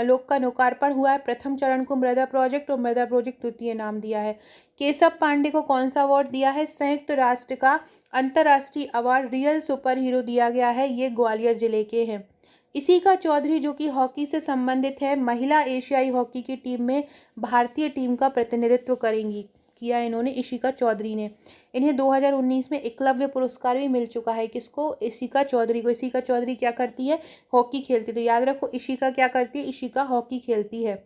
लोक का लोकार्पण हुआ है, प्रथम चरण को मृदा प्रोजेक्ट और मृदा प्रोजेक्ट द्वितीय नाम दिया है। केशव पांडे को कौन सा अवार्ड दिया है? संयुक्त राष्ट्र का अंतर्राष्ट्रीय अवार्ड रियल सुपर हीरो दिया गया है। ये ग्वालियर जिले के हैं। इशिका चौधरी जो कि हॉकी से संबंधित है, महिला एशियाई हॉकी की टीम में भारतीय टीम का प्रतिनिधित्व करेंगी। किया इन्होंने, इशिका चौधरी ने। इन्हें 2019 में एकलव्य पुरस्कार भी मिल चुका है। किसको? इशिका चौधरी को। इशिका चौधरी क्या करती है? हॉकी खेलती है। तो याद रखो, इशिका क्या करती है? इशिका हॉकी खेलती है।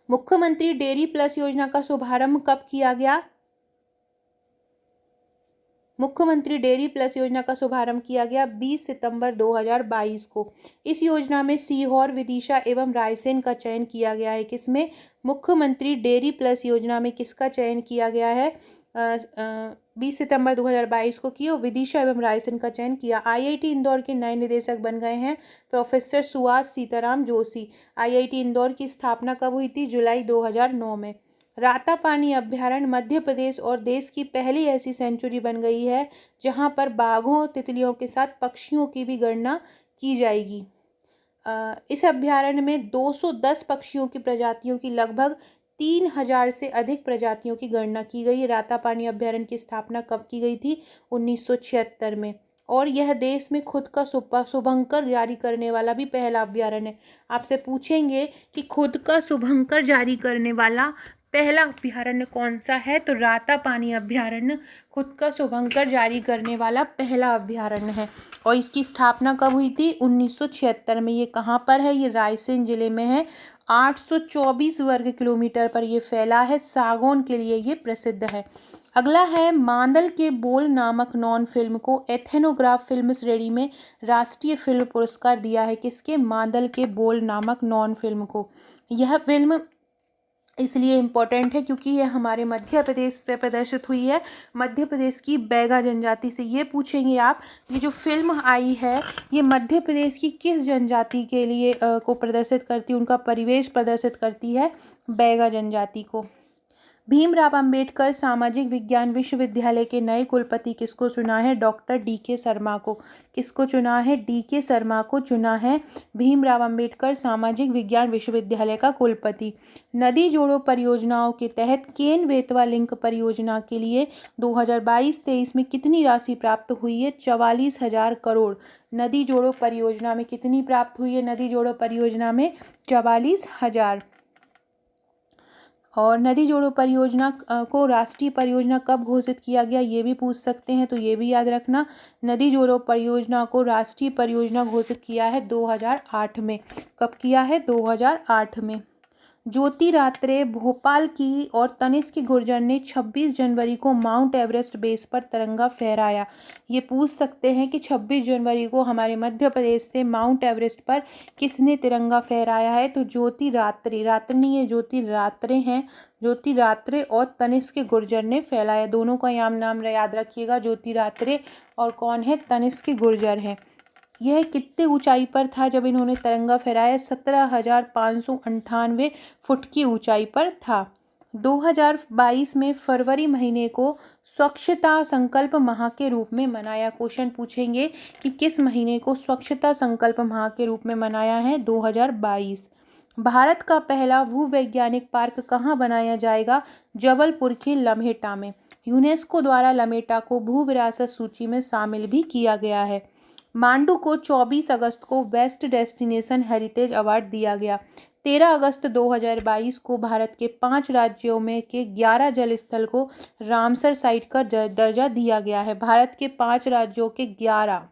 मुख्यमंत्री डेयरी प्लस योजना का शुभारंभ कब किया गया? मुख्यमंत्री डेयरी प्लस योजना का शुभारंभ किया गया 20 सितंबर 2022 को। इस योजना में सीहोर, विदिशा एवं रायसेन का चयन किया गया है। किसमें? मुख्यमंत्री डेयरी प्लस योजना में किसका चयन किया गया है? 20 सितंबर 2022 को किया। विदिशा एवं रायसेन का चयन किया। आईआईटी इंदौर के नए निदेशक बन गए हैं प्रोफेसर सुभाष सीताराम जोशी। आईआईटी इंदौर की स्थापना कब हुई थी? जुलाई 2009 में। रातापानी अभ्यारण्य मध्य प्रदेश और देश की पहली ऐसी सेंचुरी बन गई है जहां पर बाघों, तितलियों के साथ पक्षियों की भी गणना की जाएगी। इस अभ्यारण्य में 210 पक्षियों की प्रजातियों की लगभग 3000 से अधिक प्रजातियों की गणना की गई। रातापानी अभ्यारण्य की स्थापना कब की गई थी? 1976 में। और यह देश में खुद का शुभंकर जारी करने वाला भी पहला अभ्यारण्य है। आपसे पूछेंगे कि खुद का शुभंकर जारी करने वाला पहला अभ्यारण्य कौन सा है? तो रातापानी अभ्यारण्य खुद का शुभंकर जारी करने वाला पहला अभ्यारण्य है। और इसकी स्थापना कब हुई थी? 1976 में। ये कहाँ पर है? ये रायसेन जिले में है। 824 वर्ग किलोमीटर पर ये फैला है। सागौन के लिए ये प्रसिद्ध है। अगला है, मांदल के बोल नामक नॉन फिल्म को एथेनोग्राफ फिल्म श्रेणी में राष्ट्रीय फिल्म पुरस्कार दिया है। किसके? मांदल के बोल नामक नॉन फिल्म को। यह फिल्म इसलिए इम्पोर्टेंट है क्योंकि ये हमारे मध्य प्रदेश में प्रदर्शित हुई है, मध्य प्रदेश की बैगा जनजाति से। ये पूछेंगे आप, ये जो फिल्म आई है ये मध्य प्रदेश की किस जनजाति के लिए को प्रदर्शित करती है? उनका परिवेश प्रदर्शित करती है बैगा जनजाति को। भीमराव अंबेडकर सामाजिक विज्ञान विश्वविद्यालय के नए कुलपति किसको चुना है? Doctor DK. शर्मा को। किसको चुना है? डी.के. शर्मा को चुना है भीमराव अंबेडकर सामाजिक विज्ञान विश्वविद्यालय का कुलपति। नदी जोड़ो परियोजनाओं के तहत केन बेतवा लिंक परियोजना के लिए 2022-23 में कितनी राशि प्राप्त हुई है? 44,000 करोड़। नदी जोड़ो परियोजना में कितनी प्राप्त हुई है? नदी जोड़ो परियोजना में 44,000। और नदी जोड़ो परियोजना को राष्ट्रीय परियोजना कब घोषित किया गया, ये भी पूछ सकते हैं, तो ये भी याद रखना। नदी जोड़ो परियोजना को राष्ट्रीय परियोजना घोषित किया है 2008 में। कब किया है? 2008 में। ज्योति रात्रे भोपाल की और तनिष्क गुर्जर ने 26 जनवरी को माउंट एवरेस्ट बेस पर तिरंगा फहराया। ये पूछ सकते हैं कि 26 जनवरी को हमारे मध्य प्रदेश से माउंट एवरेस्ट पर किसने तिरंगा फहराया है? तो ज्योति रात्रे, रात्रि नहीं है, ज्योति रात्रे हैं। ज्योति रात्रे और तनिष्क गुर्जर ने फैलाया। दोनों का नाम याद रखिएगा, ज्योति रात्रे और कौन है? तनिष्क गुर्जर है। यह कितने ऊंचाई पर था जब इन्होंने तिरंगा फहराया? 17,598 फुट की ऊंचाई पर था। 2022 में फरवरी महीने को स्वच्छता संकल्प माह के रूप में मनाया। क्वेश्चन पूछेंगे कि किस महीने को स्वच्छता संकल्प माह के रूप में मनाया है? 2022। भारत का पहला भूवैज्ञानिक पार्क कहाँ बनाया जाएगा? जबलपुर के लम्हेटा में। यूनेस्को द्वारा लम्हेटा को भू विरासत सूची में शामिल भी किया गया है। मांडू को 24 अगस्त को बेस्ट डेस्टिनेशन हेरिटेज अवार्ड दिया गया। 13 अगस्त 2022 को भारत के 5 राज्यों में के 11 जल स्थल को रामसर साइट का दर्जा दिया गया है। भारत के 5 राज्यों के 11,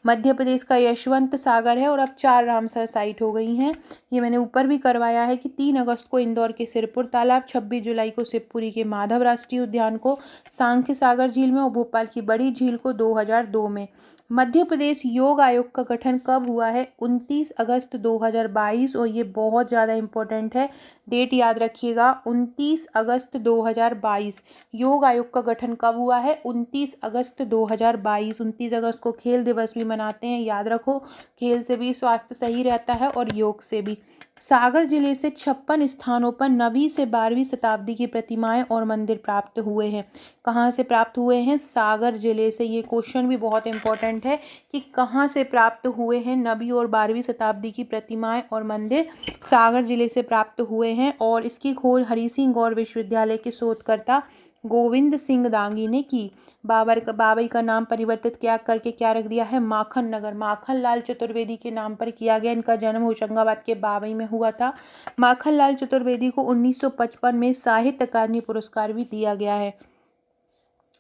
मध्य प्रदेश का यशवंत सागर है और अब 4 रामसर साइट हो गई हैं। ये मैंने ऊपर भी करवाया है कि 3 अगस्त को इंदौर के सिरपुर तालाब, 26 जुलाई को शिवपुरी के माधव राष्ट्रीय उद्यान को सांख्य सागर झील में और भोपाल की बड़ी झील को 2002 में। मध्य प्रदेश योग आयोग का गठन कब हुआ है? 29 अगस्त 2022। और ये बहुत ज़्यादा इम्पोर्टेंट है, डेट याद रखिएगा, 29 अगस्त 2022। योग आयोग का गठन कब हुआ है? 29 अगस्त 2022। 29 अगस्त को खेल दिवस भी मनाते हैं, याद रखो। खेल से भी स्वास्थ्य सही रहता है और योग से भी। सागर जिले से 56 स्थानों पर 9वीं से 12वीं शताब्दी की प्रतिमाएं और मंदिर प्राप्त हुए हैं। कहाँ से प्राप्त हुए हैं? सागर जिले से। ये क्वेश्चन भी बहुत इंपॉर्टेंट है कि कहाँ से प्राप्त हुए हैं 9वीं और 12वीं शताब्दी की प्रतिमाएं और मंदिर? सागर जिले से प्राप्त हुए हैं। और इसकी खोज हरि सिंह गौर विश्वविद्यालय के शोधकर्ता गोविंद सिंह दांगी ने की। बाबई का नाम परिवर्तित क्या करके क्या रख दिया है? माखन नगर। माखन लाल चतुर्वेदी के नाम पर किया गया। इनका जन्म होशंगाबाद के बाबई में हुआ था। माखन लाल चतुर्वेदी को 1955 में साहित्य अकादमी पुरस्कार भी दिया गया है।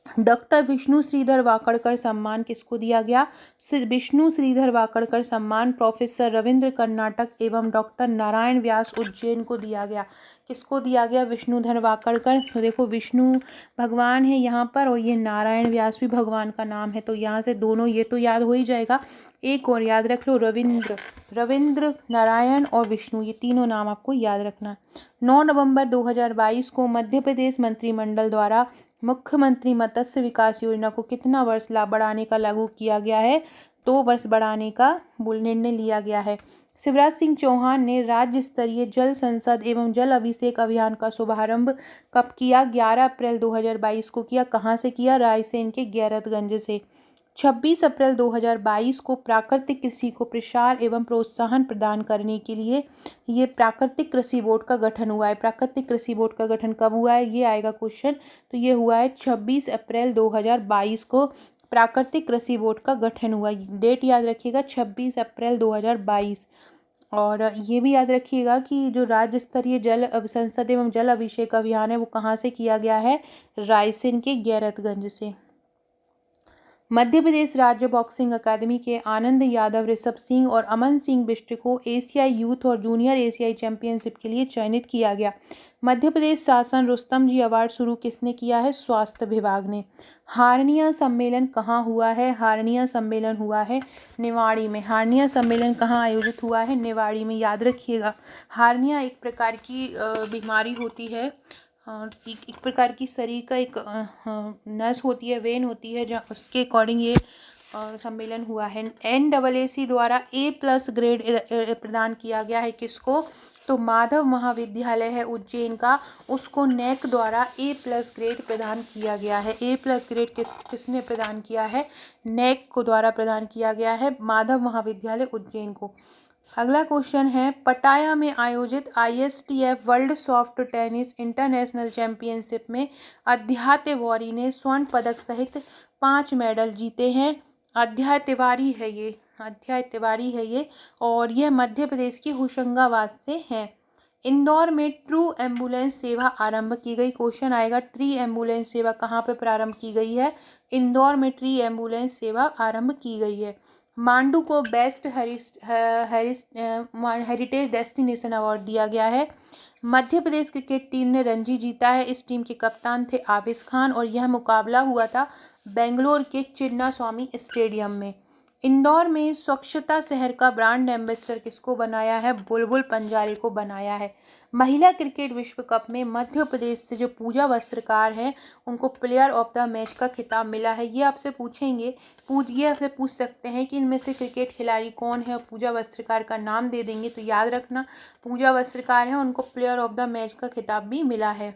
डॉक्टर विष्णु श्रीधर वाकड़कर सम्मान किसको दिया गया? विष्णु श्रीधर वाकड़कर सम्मान प्रोफेसर रविंद्र कर्नाटक एवं डॉक्टर नारायण व्यास उज्जैन को दिया गया। किसको दिया गया? विष्णुधर वाकड़कर। तो देखो, विष्णु भगवान है यहाँ पर और ये नारायण व्यास भी भगवान का नाम है, तो यहाँ से दोनों ये तो याद हो ही जाएगा। एक और याद रख लो, रविंद्र, नारायण और विष्णु, ये तीनों नाम आपको याद रखना। 9 नवंबर 2022 को मध्य प्रदेश मंत्रिमंडल द्वारा मुख्यमंत्री मत्स्य विकास योजना को कितना वर्ष बढ़ाने का लागू किया गया है? 2 वर्ष बढ़ाने का निर्णय लिया गया है। शिवराज सिंह चौहान ने राज्य स्तरीय जल संसद एवं जल अभिषेक अभियान का शुभारंभ कब किया? 11 अप्रैल 2022 को किया। कहाँ से किया? रायसेन के गैरतगंज से। 26 अप्रैल 2022 को प्राकृतिक कृषि को प्रसार एवं प्रोत्साहन प्रदान करने के लिए ये प्राकृतिक कृषि बोर्ड का गठन हुआ है। प्राकृतिक कृषि बोर्ड का गठन कब हुआ है? ये आएगा क्वेश्चन। तो ये हुआ है 26 अप्रैल 2022 को प्राकृतिक कृषि बोर्ड का गठन हुआ। डेट याद रखिएगा, 26 अप्रैल 2022। और ये भी याद रखिएगा कि जो राज्य स्तरीय जल संसद एवं जल अभिषेक अभियान है वो कहाँ से किया गया है? रायसेन के गैरतगंज से। मध्य प्रदेश राज्य बॉक्सिंग अकादमी के आनंद यादव, ऋषभ सिंह और अमन सिंह बिष्ट को एशियाई यूथ और जूनियर एशियाई चैंपियनशिप के लिए चयनित किया गया। मध्य प्रदेश शासन रुस्तम जी अवार्ड शुरू किसने किया है? स्वास्थ्य विभाग ने। हार्निया सम्मेलन कहाँ हुआ है? हार्निया सम्मेलन हुआ है निवाड़ी में। हार्निया सम्मेलन कहाँ आयोजित हुआ है? निवाड़ी में। याद रखिएगा, हार्निया एक प्रकार की बीमारी होती है, एक प्रकार की शरीर का एक नस होती है, वेन होती है, जहाँ उसके अकॉर्डिंग ये सम्मेलन हुआ है। NAAC द्वारा A+ ग्रेड प्रदान किया गया है किसको? तो माधव महाविद्यालय है उज्जैन का, उसको नेक द्वारा A+ ग्रेड प्रदान किया गया है। A+ ग्रेड किसने प्रदान किया है? नेक को द्वारा प्रदान किया गया है माधव महाविद्यालय उज्जैन को। अगला क्वेश्चन है, पटाया में आयोजित ISTF world soft tennis international championship में अद्याय तिवारी ने स्वर्ण पदक सहित 5 मेडल जीते हैं। अद्याय तिवारी है ये और यह मध्य प्रदेश के होशंगाबाद से है। इंदौर में ट्रू एम्बुलेंस सेवा आरंभ की गई। क्वेश्चन आएगा, ट्री एम्बुलेंस सेवा कहाँ पे प्रारंभ की गई है? इंदौर में ट्री एम्बुलेंस सेवा आरंभ की गई है। मांडू को बेस्ट हेरिटेज डेस्टिनेशन अवार्ड दिया गया है। मध्य प्रदेश क्रिकेट टीम ने रणजी जीता है। इस टीम के कप्तान थे आबिस खान और यह मुकाबला हुआ था बेंगलोर के चिन्ना स्वामी स्टेडियम में। इंदौर में स्वच्छता शहर का ब्रांड एम्बेसडर किसको बनाया है? बुलबुल पंजारे को बनाया है। महिला क्रिकेट विश्व कप में मध्य प्रदेश से जो पूजा वस्त्रकार हैं उनको प्लेयर ऑफ द मैच का खिताब मिला है। ये आपसे पूछेंगे, ये आपसे पूछ सकते हैं कि इनमें से क्रिकेट खिलाड़ी कौन है और पूजा वस्त्रकार का नाम दे देंगे तो याद रखना पूजा वस्त्रकार है, उनको प्लेयर ऑफ द मैच का खिताब भी मिला है।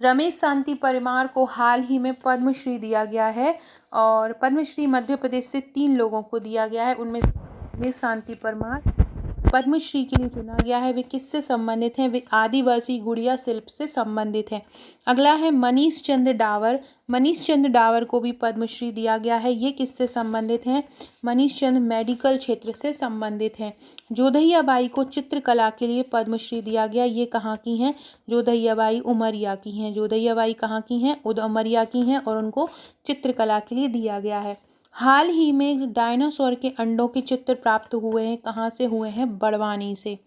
रमेश शांति परमार को हाल ही में पद्मश्री दिया गया है और पद्मश्री मध्य प्रदेश से 3 लोगों को दिया गया है। उनमें रमेश शांति परमार पद्मश्री के लिए चुना गया है। वे किससे संबंधित हैं? वे आदिवासी गुड़िया शिल्प से संबंधित हैं। अगला है मनीष चंद्र डावर। मनीष चंद्र डावर को भी पद्मश्री दिया गया है। ये किससे संबंधित हैं? मनीष चंद्र मेडिकल क्षेत्र से संबंधित हैं। जोधैया बाई को चित्रकला के लिए पद्मश्री दिया गया। ये कहाँ की हैं? जोधैया बाई उमरिया की हैं। जोधैया बाई कहाँ की हैं? उमरिया की हैं और उनको चित्रकला के लिए दिया गया है। हाल ही में डायनासोर के अंडों के चित्र प्राप्त हुए हैं। कहाँ से हुए हैं? बड़वानी से।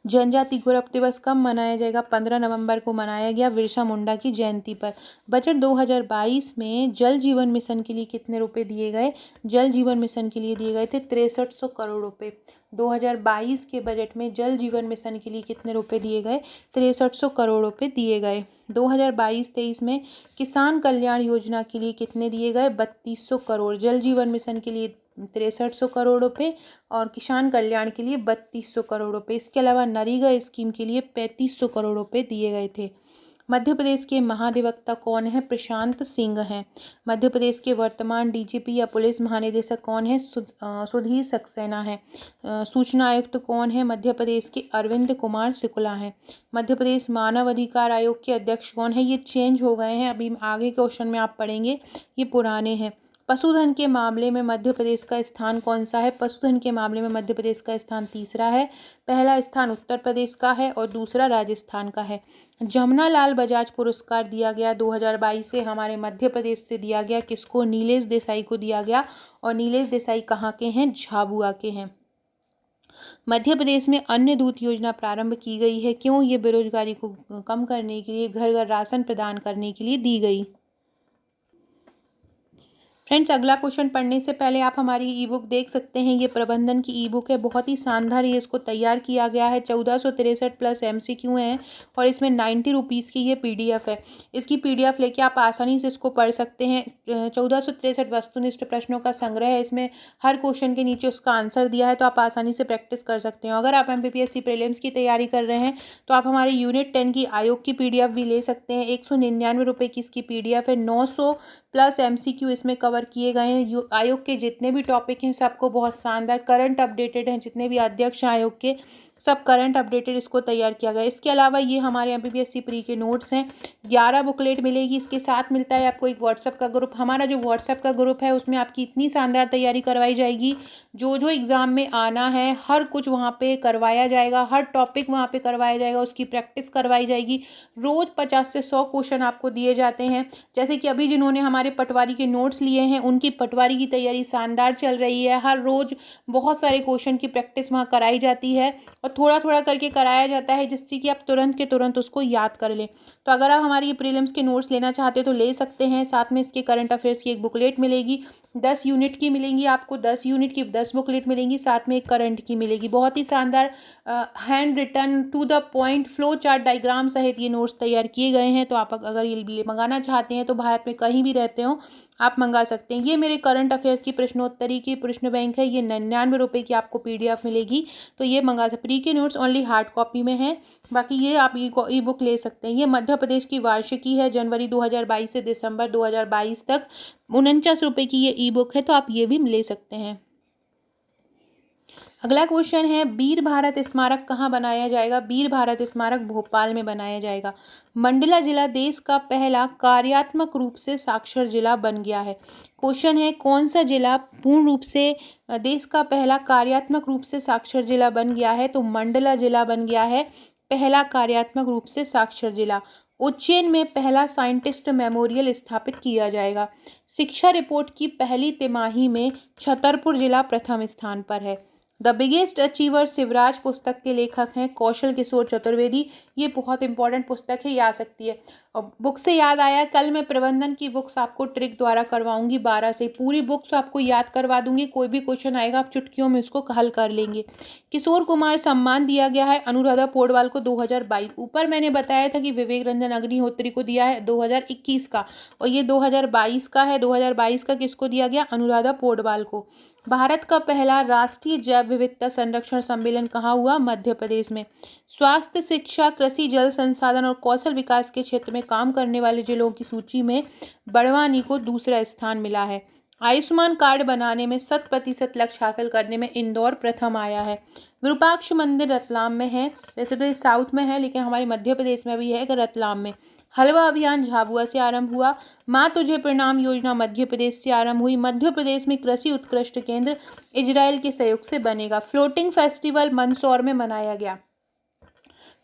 जनजाति गौरव दिवस कब मनाया जाएगा? 15 नवंबर को मनाया गया बिरसा मुंडा की जयंती पर। बजट 2022 में जल जीवन मिशन के लिए कितने रुपए दिए गए? जल जीवन मिशन के लिए दिए गए थे 6300 करोड़ रुपए। 2022 के बजट में जल जीवन मिशन के लिए कितने रुपए दिए गए? 6300 करोड़ रुपए दिए गए। 2022-23 में किसान कल्याण योजना के लिए कितने दिए गए? 3200 करोड़। जल जीवन मिशन के लिए 6300 करोड़ रुपए और किसान कल्याण के लिए 3200 करोड़ रुपए। इसके अलावा नरेगा स्कीम के लिए 3500 करोड़ रुपए दिए गए थे। मध्य प्रदेश के महाधिवक्ता कौन है? प्रशांत सिंह हैं। मध्य प्रदेश के वर्तमान DGP या पुलिस महानिदेशक कौन है? सुधीर सक्सेना है। सूचना आयुक्त कौन है? मध्य प्रदेश के अरविंद कुमार शुक्ला हैं। मध्य प्रदेश मानव अधिकार आयोग के अध्यक्ष कौन है? ये चेंज हो गए हैं, अभी आगे क्वेश्चन में आप पढ़ेंगे, ये पुराने हैं। पशुधन के मामले में मध्य प्रदेश का स्थान कौन सा है? पशुधन के मामले में मध्य प्रदेश का स्थान 3रा है। पहला स्थान उत्तर प्रदेश का है और दूसरा राजस्थान का है। जमुना लाल बजाज पुरस्कार दिया गया 2022 से हमारे मध्य प्रदेश से दिया गया। किसको? नीलेश देसाई को दिया गया और नीलेश देसाई कहाँ के हैं? झाबुआ के हैं। मध्य प्रदेश में अन्न दूत योजना प्रारंभ की गई है। क्यों? ये बेरोजगारी को कम करने के लिए, घर घर राशन प्रदान करने के लिए दी गई। फ्रेंड्स, अगला क्वेश्चन पढ़ने से पहले आप हमारी ई बुक देख सकते हैं। ये प्रबंधन की ई बुक है, बहुत ही शानदार ये इसको तैयार किया गया है। 1463 प्लस MCQ हैं और इसमें 90 रुपीज़ की ये PDF है। इसकी PDF लेके आप आसानी से इसको पढ़ सकते हैं। 1463 वस्तुनिष्ठ प्रश्नों का संग्रह है। इसमें हर क्वेश्चन के नीचे उसका आंसर दिया है, तो आप आसानी से प्रैक्टिस कर सकते हो। अगर आप MPPSC प्रीलिम्स की तैयारी कर रहे हैं तो आप हमारे यूनिट 10 की आयोग की PDF भी ले सकते हैं। 199 रुपये की इसकी PDF है। 900 प्लस MCQ इसमें कवर किए गए हैं। आयोग के जितने भी टॉपिक हैं सबको बहुत शानदार करंट अपडेटेड हैं। जितने भी अध्यक्ष आयोग के सब करंट अपडेटेड इसको तैयार किया गया है। इसके अलावा ये हमारे MPPSC प्री के नोट्स हैं। 11 बुकलेट मिलेगी। इसके साथ मिलता है आपको एक व्हाट्सएप का ग्रुप। हमारा जो व्हाट्सएप का ग्रुप है उसमें आपकी इतनी शानदार तैयारी करवाई जाएगी, जो जो एग्ज़ाम में आना है हर कुछ वहाँ पे करवाया जाएगा, हर टॉपिक वहाँ पे करवाया जाएगा, उसकी प्रैक्टिस करवाई जाएगी। रोज़ 50 से 100 क्वेश्चन आपको दिए जाते हैं। जैसे कि अभी जिन्होंने हमारे पटवारी के नोट्स लिए हैं उनकी पटवारी की तैयारी शानदार चल रही है। हर रोज़ बहुत सारे क्वेश्चन की प्रैक्टिस वहाँ कराई जाती है और थोड़ा थोड़ा करके कराया जाता है, जिससे कि आप तुरंत के तुरंत उसको याद कर लें। तो अगर आप हमारी ये प्रीलिम्स के नोट्स लेना चाहते हैं तो ले सकते हैं। साथ में इसके करंट अफेयर्स की एक बुकलेट मिलेगी, 10 यूनिट की मिलेंगी आपको। 10 यूनिट की 10 बुकलेट मिलेंगी, साथ में एक करंट की मिलेगी। बहुत ही शानदार handwritten to the point flow chart diagram सहित ये नोट्स तैयार किए गए हैं। तो आप अगर ये मंगाना चाहते हैं तो भारत में कहीं भी रहते हो आप मंगा सकते हैं। ये मेरे करंट अफेयर्स की प्रश्नोत्तरी की प्रश्न बैंक है, ये 99 रुपये की आपको PDF मिलेगी, तो ये मंगा सकते। प्री के नोट्स ओनली हार्ड कॉपी में है, बाकी ये आप ई बुक ले सकते हैं। ये मध्य प्रदेश की वार्षिकी है, जनवरी 2022 से दिसंबर 2022 तक। 49 रुपये की ये ई बुक है, तो आप ये भी ले सकते हैं। अगला क्वेश्चन है, वीर भारत स्मारक कहाँ बनाया जाएगा? वीर भारत स्मारक भोपाल में बनाया जाएगा। मंडला जिला देश का पहला कार्यात्मक रूप से साक्षर जिला बन गया है। क्वेश्चन है, कौन सा जिला पूर्ण रूप से देश का पहला कार्यात्मक रूप से साक्षर जिला बन गया है? तो मंडला जिला बन गया है पहला कार्यात्मक रूप से साक्षर जिला। उज्जैन में पहला साइंटिस्ट मेमोरियल स्थापित किया जाएगा। शिक्षा रिपोर्ट की पहली तिमाही में छतरपुर जिला प्रथम स्थान पर है। द बिगेस्ट अचीवर शिवराज पुस्तक के लेखक हैं कौशल किशोर चतुर्वेदी। ये बहुत इंपॉर्टेंट पुस्तक है, ये आ सकती है। और बुक से याद आया, कल मैं प्रबंधन की बुक्स आपको ट्रिक द्वारा करवाऊंगी 12 से। पूरी बुक्स आपको याद करवा दूंगी, कोई भी क्वेश्चन आएगा आप चुटकियों में उसको हल कर लेंगे। किशोर कुमार सम्मान दिया गया है अनुराधा पौडवाल को 2022। ऊपर मैंने बताया था कि विवेक रंजन अग्निहोत्री को दिया है 2021 का, और ये 2022 का है। 2022 का किसको दिया गया? अनुराधा पौडवाल को। भारत का पहला राष्ट्रीय जैव विविधता संरक्षण सम्मेलन कहाँ हुआ? मध्य प्रदेश में। स्वास्थ्य, शिक्षा, कृषि, जल संसाधन और कौशल विकास के क्षेत्र में काम करने वाले जिलों की सूची में बड़वानी को दूसरा स्थान मिला है। आयुष्मान कार्ड बनाने में 100% लक्ष्य हासिल करने में इंदौर प्रथम आया है। विरूपाक्ष मंदिर रतलाम में है, वैसे तो ये साउथ में है लेकिन हमारे मध्य प्रदेश में भी है, रतलाम में। हलवा अभियान झाबुआ से आरंभ हुआ। माँ तुझे प्रणाम योजना मध्य प्रदेश से आरंभ हुई। मध्य प्रदेश में कृषि उत्कृष्ट केंद्र इजराइल के सहयोग से बनेगा। फ्लोटिंग फेस्टिवल मंदसौर में मनाया गया।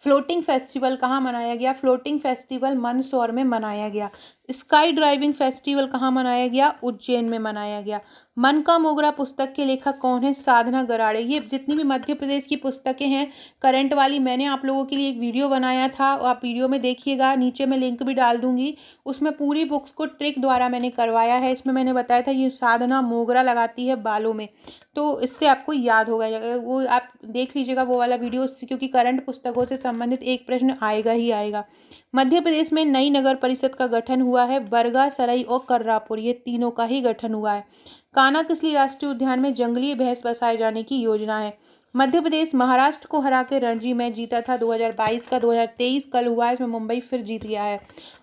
फ्लोटिंग फेस्टिवल कहाँ मनाया गया? फ्लोटिंग फेस्टिवल मंदसौर में मनाया गया। स्काई ड्राइविंग फेस्टिवल कहाँ मनाया गया? उज्जैन में मनाया गया। मन का मोगरा पुस्तक के लेखक कौन है? साधना गराड़े। ये जितनी भी मध्य प्रदेश की पुस्तकें हैं करंट वाली, मैंने आप लोगों के लिए एक वीडियो बनाया था, आप वीडियो में देखिएगा, नीचे मैं लिंक भी डाल दूंगी। उसमें पूरी बुक्स को ट्रिक द्वारा मैंने करवाया है। इसमें मैंने बताया था ये साधना मोगरा लगाती है बालों में, तो इससे आपको याद होगा, वो आप देख लीजिएगा वो वाला वीडियो, क्योंकि करंट पुस्तकों से संबंधित एक प्रश्न आएगा ही आएगा। मध्य प्रदेश में नई नगर परिषद का गठन हुआ है। बरगा, सराई और कर्रापुर, ये तीनों का ही गठन हुआ है। कानाकसली राष्ट्रीय उद्यान में जंगली भैंस बसाए जाने की योजना है। मध्य प्रदेश महाराष्ट्र को हरा के रणजी मैच जीता था 2022 का। 2023 कल हुआ है, इसमें मुंबई फिर जीत गया है।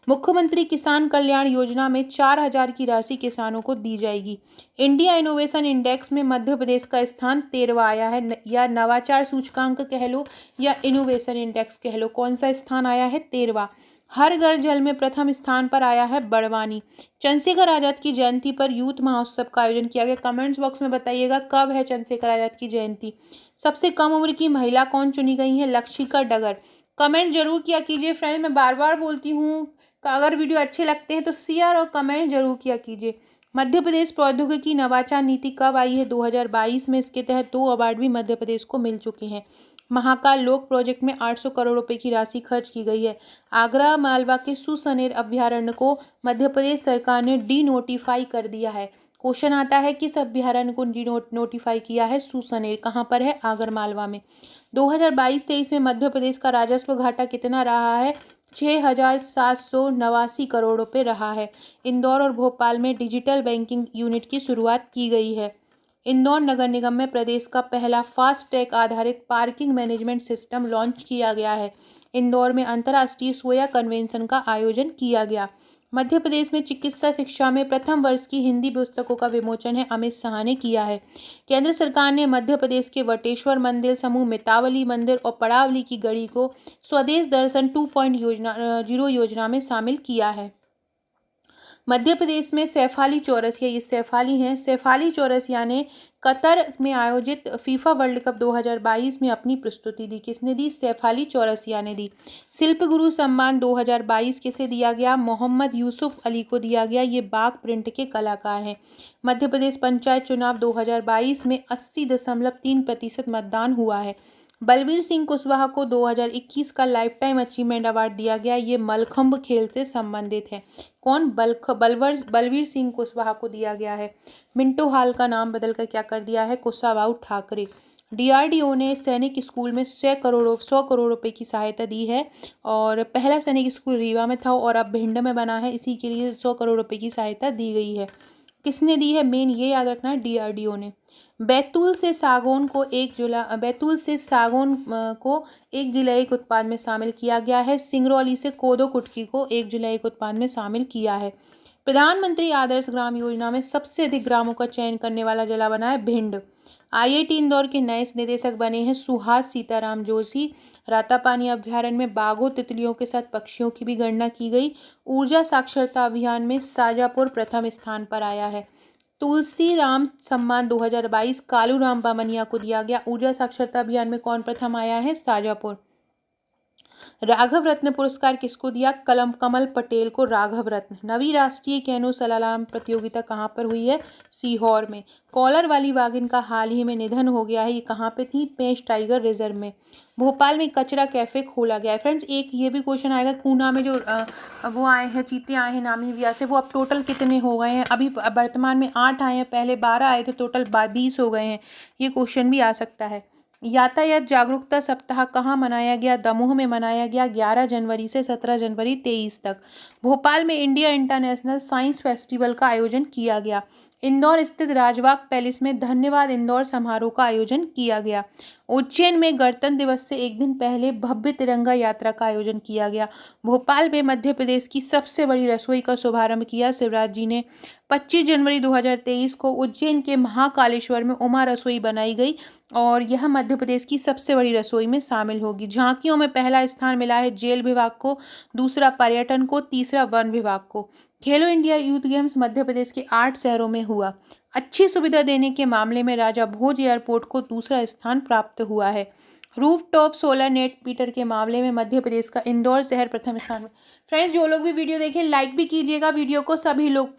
मुख्यमंत्री किसान कल्याण योजना में 4,000 की राशि किसानों को दी जाएगी। इंडिया इनोवेशन इंडेक्स में मध्य प्रदेश का स्थान 13वां आया है, या नवाचार सूचकांक कह लो या इनोवेशन इंडेक्स कह लो, कौन सा स्थान आया है? 13वां। हर घर जल में प्रथम स्थान पर आया है बड़वानी। चंद्रशेखर आजाद की जयंती पर यूथ महोत्सव का आयोजन किया गया। कमेंट्स बॉक्स में बताइएगा कब है चंद्रशेखर आजाद की जयंती। सबसे कम उम्र की महिला कौन चुनी गई है? लक्षिका डगर। कमेंट जरूर किया कीजिए फ्रेंड, मैं बार बार बोलती हूँ, अगर वीडियो अच्छे लगते हैं तो शेयर और कमेंट जरूर किया कीजिए। मध्य प्रदेश प्रौद्योगिकी नवाचार नीति कब आई है? 2022 में। इसके तहत 2 अवार्ड भी मध्य प्रदेश को मिल चुके हैं। महाकाल लोक प्रोजेक्ट में 800 करोड़ रुपए की राशि खर्च की गई है। आगरा मालवा के सुसनेर अभ्यारण्य को मध्य प्रदेश सरकार ने डी नोटिफाई कर दिया है। क्वेश्चन आता है किस अभ्यारण्य को डी नोटिफाई किया है? सुसनेर। कहाँ पर है? आगर मालवा में। 2022-23 में मध्य प्रदेश का राजस्व घाटा कितना रहा है? 6,789 करोड़ रुपए रहा है। इंदौर और भोपाल में डिजिटल बैंकिंग यूनिट की शुरुआत की गई है। इंदौर नगर निगम में प्रदेश का पहला फास्ट ट्रैक आधारित पार्किंग मैनेजमेंट सिस्टम लॉन्च किया गया है। इंदौर में अंतर्राष्ट्रीय सोया कन्वेंशन का आयोजन किया गया। मध्य प्रदेश में चिकित्सा शिक्षा में प्रथम वर्ष की हिंदी पुस्तकों का विमोचन है, अमित शाह ने किया है। केंद्र सरकार ने मध्य प्रदेश के वटेश्वर मंदिर समूह, मितावली मंदिर और पड़ावली की गढ़ी को स्वदेश दर्शन 2.0 योजना में शामिल किया है। मध्य प्रदेश में सैफाली चौरसिया, ये सैफाली हैं, सैफाली चौरसिया ने कतर में आयोजित फीफा वर्ल्ड कप 2022 में अपनी प्रस्तुति दी। किसने दी? सैफाली चौरसिया ने दी। शिल्प गुरु सम्मान 2022 किसे दिया गया? मोहम्मद यूसुफ अली को दिया गया। ये बाग प्रिंट के कलाकार हैं। मध्य प्रदेश पंचायत चुनाव 2022 में 80.3% मतदान हुआ है। बलवीर सिंह कुशवाहा को 2021 का लाइफ टाइम अचीवमेंट अवार्ड दिया गया। ये मलखंभ खेल से संबंधित है। कौन? बलवीर सिंह कुशवाहा को दिया गया है। मिंटो हॉल का नाम बदलकर क्या कर दिया है? कुशाभाऊ ठाकरे। डीआरडीओ ने सैनिक स्कूल में 100 करोड़ रुपए की सहायता दी है और पहला सैनिक स्कूल रीवा में था और अब भिंड में बना है, इसी के लिए 100 करोड़ रुपए की सहायता दी गई है। किसने दी है, मेन ये याद रखना है, डीआरडीओ ने। बैतूल से सागौन को 1 जुलाई उत्पाद में शामिल किया गया है। सिंगरौली से कोदो कुटकी को 1 जुलाई उत्पाद में शामिल किया है। प्रधानमंत्री आदर्श ग्राम योजना में सबसे अधिक ग्रामों का चयन करने वाला जिला बना है भिंड। आईआईटी इंदौर के नए निदेशक बने हैं सुहास सीताराम जोशी। रातापानी अभ्यारण्य में बाघों तितलियों के साथ पक्षियों की भी गणना की गई। ऊर्जा साक्षरता अभियान में शाजापुर प्रथम स्थान पर आया है। तुलसी राम सम्मान 2022 कालूराम बामनिया को दिया गया। ऊर्जा साक्षरता अभियान में कौन प्रथम आया है, शाजापुर। राघव रत्न पुरस्कार किसको दिया, कमल पटेल को राघव रत्न। नवी राष्ट्रीय कैनो सलालाम प्रतियोगिता कहाँ पर हुई है, सीहोर में। कॉलर वाली वागिन का हाल ही में निधन हो गया है, ये कहाँ पे थी, पेंच टाइगर रिजर्व में। भोपाल में कचरा कैफे खोला गया है। फ्रेंड्स एक ये भी क्वेश्चन आएगा, ऊना में जो वो आए हैं, चीते आए हैं नामी विया से, वो अब टोटल कितने हो गए हैं। अभी वर्तमान में 8 आए हैं, पहले 12 आए थे, टोटल 20 हो गए हैं। ये क्वेश्चन भी आ सकता है। यातायात जागरूकता सप्ताह कहाँ मनाया गया, दमोह में मनाया गया 11 जनवरी से 17 जनवरी 23 तक। भोपाल में इंडिया इंटरनेशनल साइंस फेस्टिवल का आयोजन किया गया। इंदौर स्थित राजबाग पैलेस में धन्यवाद इंदौर समारोह का आयोजन किया गया। उज्जैन में गणतंत्र दिवस से एक दिन पहले भव्य तिरंगा यात्रा का आयोजन किया गया। भोपाल में मध्य प्रदेश की सबसे बड़ी रसोई का शुभारंभ किया शिवराज जी ने। 25 जनवरी 2023 को उज्जैन के महाकालेश्वर में उमा रसोई बनाई गई और यह मध्य प्रदेश की सबसे बड़ी रसोई में शामिल होगी। झांकियों में पहला स्थान मिला है जेल विभाग को, दूसरा पर्यटन को, तीसरा वन विभाग को। खेलो India youth games Madhya Pradesh के 8 शहरों में हुआ। अच्छी सुविधा देने के मामले में राजा भोज एयरपोर्ट को दूसरा स्थान प्राप्त हुआ है। रूफटॉप सोलर नेट मीटर के मामले में मध्य प्रदेश का इंदौर शहर प्रथम स्थान में। फ्रेंड्स जो लोग भी वीडियो देखें लाइक भी कीजिएगा वीडियो को, सभी लोग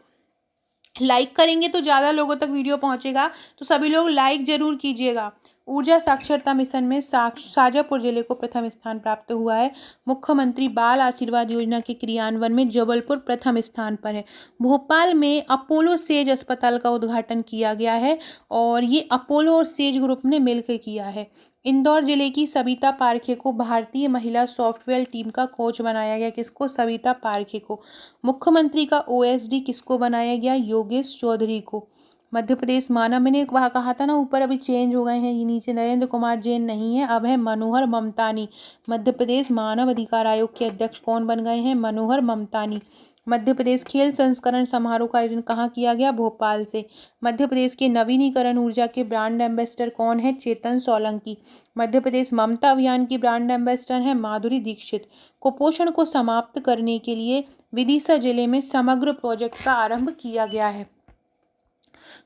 लाइक करेंगे तो ज़्यादा लोगों तक वीडियो पहुंचेगा, तो सभी लोग लाइक जरूर कीजिएगा। ऊर्जा साक्षरता मिशन में शाजापुर जिले को प्रथम स्थान प्राप्त हुआ है। मुख्यमंत्री बाल आशीर्वाद योजना के क्रियान्वयन में जबलपुर प्रथम स्थान पर है। भोपाल में अपोलो सेज अस्पताल का उद्घाटन किया गया है और ये अपोलो और सेज ग्रुप ने मिलकर किया है। इंदौर जिले की सविता पारखे को भारतीय महिला सॉफ्टवेयर टीम का कोच बनाया गया। किसको, सविता पारखे को। मुख्यमंत्री का ओएसडी किसको बनाया गया, योगेश चौधरी को। मध्य प्रदेश मानव, मैंने वहाँ कहा था ना ऊपर अभी चेंज हो गए हैं, ये नीचे नरेंद्र कुमार जैन नहीं है, अब है मनोहर ममतानी। मध्य प्रदेश मानव अधिकार आयोग के अध्यक्ष कौन बन गए हैं, मनोहर ममतानी। मध्य प्रदेश खेल संस्करण समारोह का आयोजन कहाँ किया गया, भोपाल से। मध्य प्रदेश के नवीनीकरण ऊर्जा के ब्रांड एम्बेसडर कौन है, चेतन सोलंकी। मध्य प्रदेश ममता अभियान की ब्रांड एम्बेसडर है माधुरी दीक्षित। कुपोषण को समाप्त करने के लिए विदिशा जिले में समग्र प्रोजेक्ट का आरंभ किया गया है।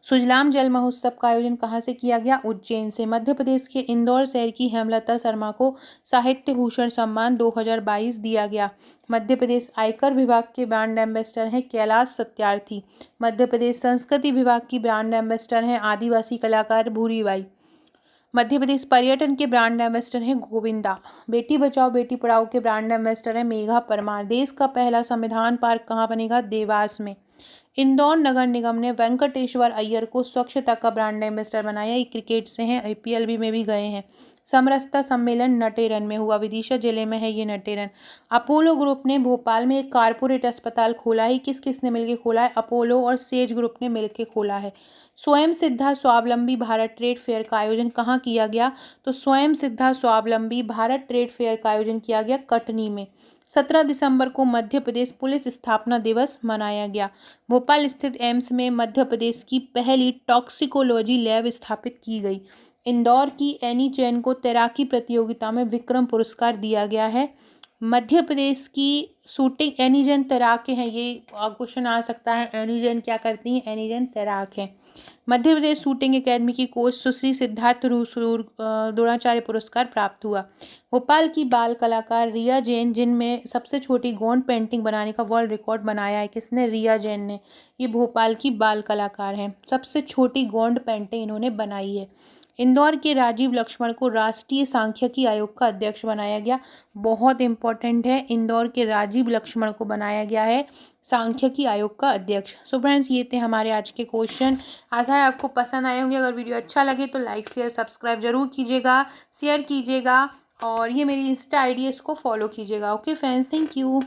सुजलाम जल महोत्सव का आयोजन कहाँ से किया गया, उज्जैन से। मध्य प्रदेश के इंदौर शहर की हेमलता शर्मा को साहित्य भूषण सम्मान 2022 दिया गया। मध्य प्रदेश आयकर विभाग के ब्रांड एम्बेसडर हैं कैलाश सत्यार्थी। मध्य प्रदेश संस्कृति विभाग की ब्रांड एम्बेसडर हैं आदिवासी कलाकार भूरीबाई। मध्य प्रदेश पर्यटन के ब्रांड एम्बेसडर हैं गोविंदा। बेटी बचाओ बेटी पढ़ाओ के ब्रांड एम्बेसडर हैं मेघा परमार। देश का पहला संविधान पार्क कहाँ बनेगा, देवास में। इंदौर नगर निगम ने वेंकटेश्वर अय्यर को स्वच्छता का ब्रांड एम्बेसडर बनाया। ये क्रिकेट से हैं, आईपीएल में भी गए हैं। समरसता सम्मेलन नटेरन में हुआ, विदिशा जिले में है ये नटेरन। अपोलो ग्रुप ने भोपाल में एक कारपोरेट अस्पताल खोला है। किस किस ने मिलकर खोला है, अपोलो और सेज ग्रुप ने मिलकर खोला है। स्वयं सिद्धा स्वावलंबी भारत ट्रेड फेयर का आयोजन कहाँ किया गया, तो स्वयं सिद्धा स्वावलंबी भारत ट्रेड फेयर का आयोजन किया गया कटनी में। 17 दिसंबर को मध्य प्रदेश पुलिस स्थापना दिवस मनाया गया। भोपाल स्थित एम्स में मध्य प्रदेश की पहली टॉक्सिकोलॉजी लैब स्थापित की गई। इंदौर की एनी जैन को तैराकी प्रतियोगिता में विक्रम पुरस्कार दिया गया है। मध्य प्रदेश की शूटिंग, एनी जैन तैराक हैं, ये क्वेश्चन आ सकता है, एनी जैन क्या करती हैं, एनी जैन तैराक हैं। मध्य प्रदेश शूटिंग एकेडमी की कोच सुश्री सिद्धार्थ द्रोणाचार्य पुरस्कार प्राप्त हुआ। भोपाल की बाल कलाकार रिया जैन, जिनमें सबसे छोटी गोंड पेंटिंग बनाने का वर्ल्ड रिकॉर्ड बनाया है, किसने, रिया जैन ने। ये भोपाल की बाल कलाकार हैं, सबसे छोटी गोंड पेंटिंग इन्होंने बनाई है। इंदौर के राजीव लक्ष्मण को राष्ट्रीय सांख्यिकी आयोग का अध्यक्ष बनाया गया। बहुत इंपॉर्टेंट है, इंदौर के राजीव लक्ष्मण को बनाया गया है सांख्यिकी आयोग का अध्यक्ष। सो फ्रेंड्स, ये थे हमारे आज के क्वेश्चन। आशा है आपको पसंद आए होंगे। अगर वीडियो अच्छा लगे तो लाइक शेयर सब्सक्राइब जरूर कीजिएगा, शेयर कीजिएगा और ये मेरी इंस्टा आईडी है, इसको फॉलो कीजिएगा। Okay friends, thank you.